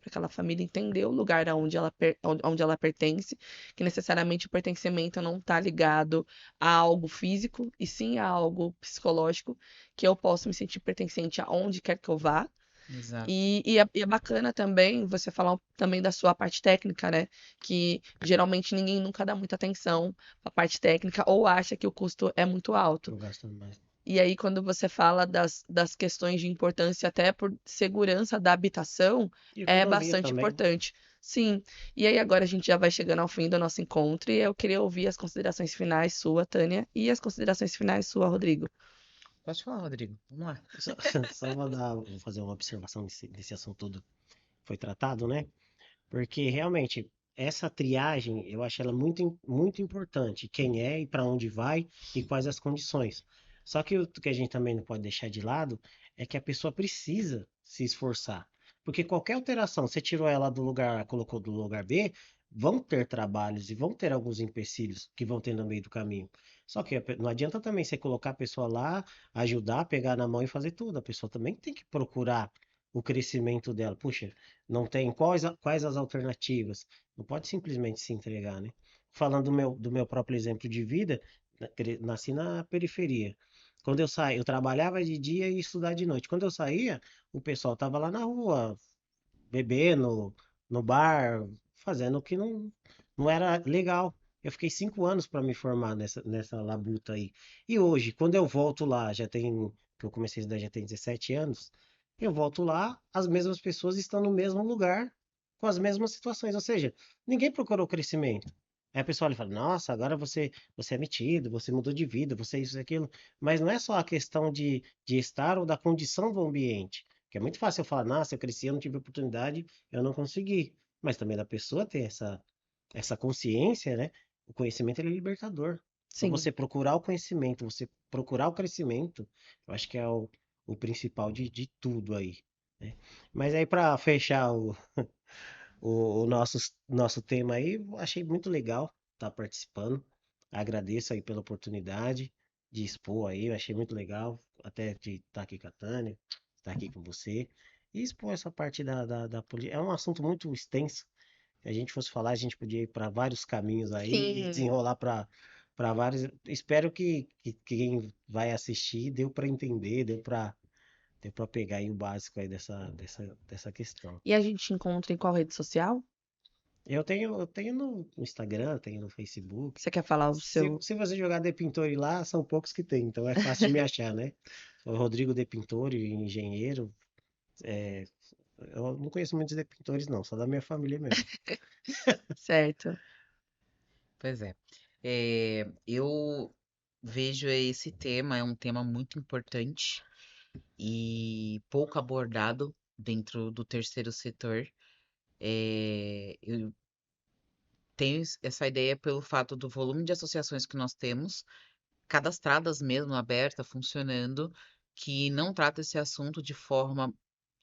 entender o lugar onde ela pertence, que necessariamente o pertencimento não está ligado a algo físico, e sim a algo psicológico, que eu posso me sentir pertencente aonde quer que eu vá. Exato. E é bacana também você falar também da sua parte técnica, né? Que geralmente ninguém nunca dá muita atenção à parte técnica ou acha que o custo é muito alto. Tô gastando mais. E aí, quando você fala das questões de importância até por segurança da habitação, E é economia bastante também. importante. Sim. E aí, agora a gente já vai chegando ao fim do nosso encontro e eu queria ouvir as considerações finais sua, Tânia, e as considerações finais sua, Rodrigo. Pode falar, Rodrigo. Vamos lá. Só, só vou fazer uma observação desse assunto todo que foi tratado, né? Porque realmente essa triagem eu acho ela muito importante. Quem é e para onde vai e quais as condições. Só que o que a gente também não pode deixar de lado é que a pessoa precisa se esforçar. Porque qualquer alteração, você tirou ela do lugar A, colocou do lugar B, vão ter trabalhos e vão ter alguns empecilhos que vão ter no meio do caminho. Só que não adianta também você colocar a pessoa lá, ajudar, pegar na mão e fazer tudo. A pessoa também tem que procurar o crescimento dela. Puxa, não tem quais as alternativas? Não pode simplesmente se entregar, né? Falando do meu próprio exemplo de vida, nasci na periferia. Quando eu saí, eu trabalhava de dia e estudar de noite. Quando eu saía, o pessoal estava lá na rua, bebendo, no bar, fazendo o que não era legal. Eu fiquei 5 anos para me formar nessa labuta aí. E hoje, quando eu volto lá, que eu comecei a estudar já tem 17 anos, eu volto lá, as mesmas pessoas estão no mesmo lugar, com as mesmas situações. Ou seja, ninguém procurou crescimento. Aí a pessoa olha e fala, nossa, agora você é metido, você mudou de vida, você é isso e aquilo. Mas não é só a questão de estar ou da condição do ambiente. Que é muito fácil eu falar, nossa, eu cresci, eu não tive oportunidade, eu não consegui. Mas também da pessoa ter essa consciência, né? O conhecimento ele é libertador. Então Sim. você procurar o conhecimento, você procurar o crescimento, eu acho que é o principal de tudo aí, né? Mas aí para fechar o nosso tema aí, eu achei muito legal estar participando. Agradeço aí pela oportunidade de expor aí, eu achei muito legal, até de estar aqui com a Tânia, estar aqui com você, e expor essa parte da política. É um assunto muito extenso. Se a gente fosse falar, a gente podia ir para vários caminhos aí e Sim. desenrolar para vários. Espero que quem vai assistir deu para entender, deu para pegar aí o básico aí dessa questão. E a gente encontra em qual rede social? Eu tenho no Instagram, tenho no Facebook. Você quer falar o Se, seu. se você jogar De Pintori lá, são poucos que tem, então é fácil de me achar, né? O Rodrigo De Pintori, engenheiro. é, eu não conheço muitos De Pintores, não, só da minha família mesmo. Certo. Pois é. Eu vejo esse tema, é um tema muito importante e pouco abordado dentro do terceiro setor. Eu tenho essa ideia pelo fato do volume de associações que nós temos, cadastradas mesmo, aberta, funcionando, que não trata esse assunto de forma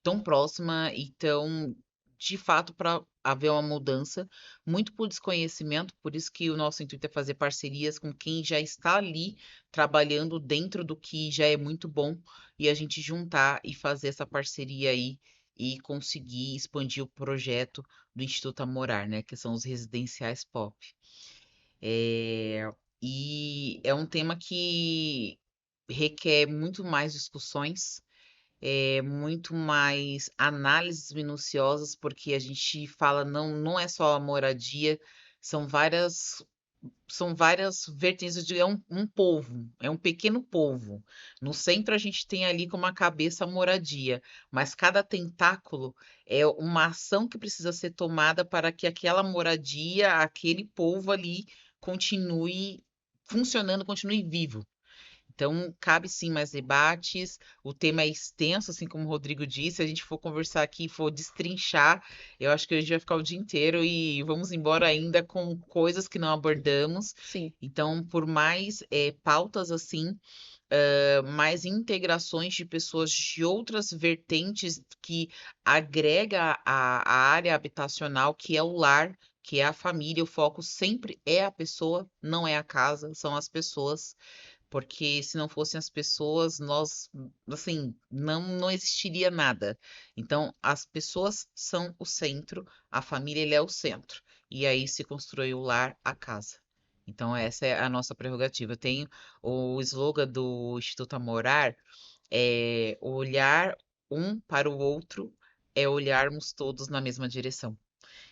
tão próxima e tão de fato para haver uma mudança, muito por desconhecimento, por isso que o nosso intuito é fazer parcerias com quem já está ali trabalhando dentro do que já é muito bom e a gente juntar e fazer essa parceria aí e conseguir expandir o projeto do Instituto Amorar, né, que são os residenciais pop. É, e é um tema que requer muito mais discussões, muito mais análises minuciosas, porque a gente fala não é só a moradia, são várias vertentes de um povo, é um pequeno povo. No centro a gente tem ali como a cabeça a moradia, mas cada tentáculo é uma ação que precisa ser tomada para que aquela moradia, aquele povo ali continue funcionando, continue vivo. Então, cabe sim mais debates. O tema é extenso, assim como o Rodrigo disse. Se a gente for conversar aqui, for destrinchar, eu acho que a gente vai ficar o dia inteiro e vamos embora ainda com coisas que não abordamos. Sim. Então, por mais pautas assim, mais integrações de pessoas de outras vertentes que agrega a área habitacional, que é o lar, que é a família. O foco sempre é a pessoa, não é a casa, são as pessoas porque se não fossem as pessoas, nós, assim, não existiria nada. Então, as pessoas são o centro, a família ele é o centro. E aí se constrói o lar, a casa. Então, essa é a nossa prerrogativa. Tem o slogan do Instituto Amorar, é olhar um para o outro, é olharmos todos na mesma direção.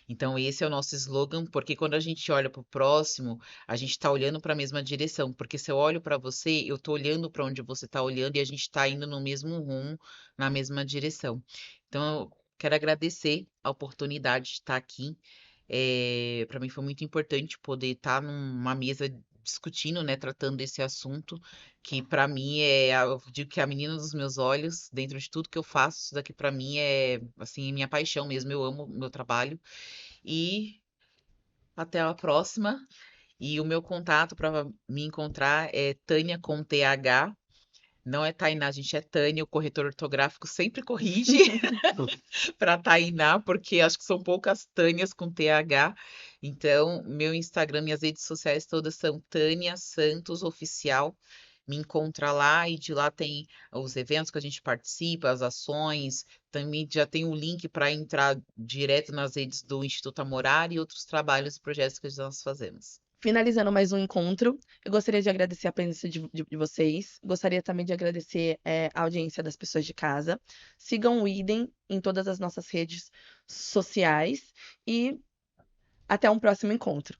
Então, esse é o nosso slogan, porque quando a gente olha para o próximo, a gente está olhando para a mesma direção. Porque se eu olho para você, eu estou olhando para onde você está olhando e a gente está indo no mesmo rumo, na mesma direção. Então, eu quero agradecer a oportunidade de estar aqui. Para mim foi muito importante poder estar numa mesa discutindo, né, tratando desse assunto, que para mim eu digo que é a menina dos meus olhos, dentro de tudo que eu faço, isso daqui para mim é assim minha paixão mesmo, eu amo o meu trabalho. E até a próxima. E o meu contato para me encontrar é Tânia com TH. Não é Tainá, gente, é Tânia. O corretor ortográfico sempre corrige para Tainá, porque acho que são poucas Tânias com TH. Então, meu Instagram, minhas redes sociais todas são Tânia Santos Oficial. Me encontra lá e de lá tem os eventos que a gente participa, as ações. Também já tem o link para entrar direto nas redes do Instituto Amorar e outros trabalhos e projetos que nós fazemos. Finalizando mais um encontro, eu gostaria de agradecer a presença de vocês. Gostaria também de agradecer a audiência das pessoas de casa. Sigam o Idem em todas as nossas redes sociais e até um próximo encontro.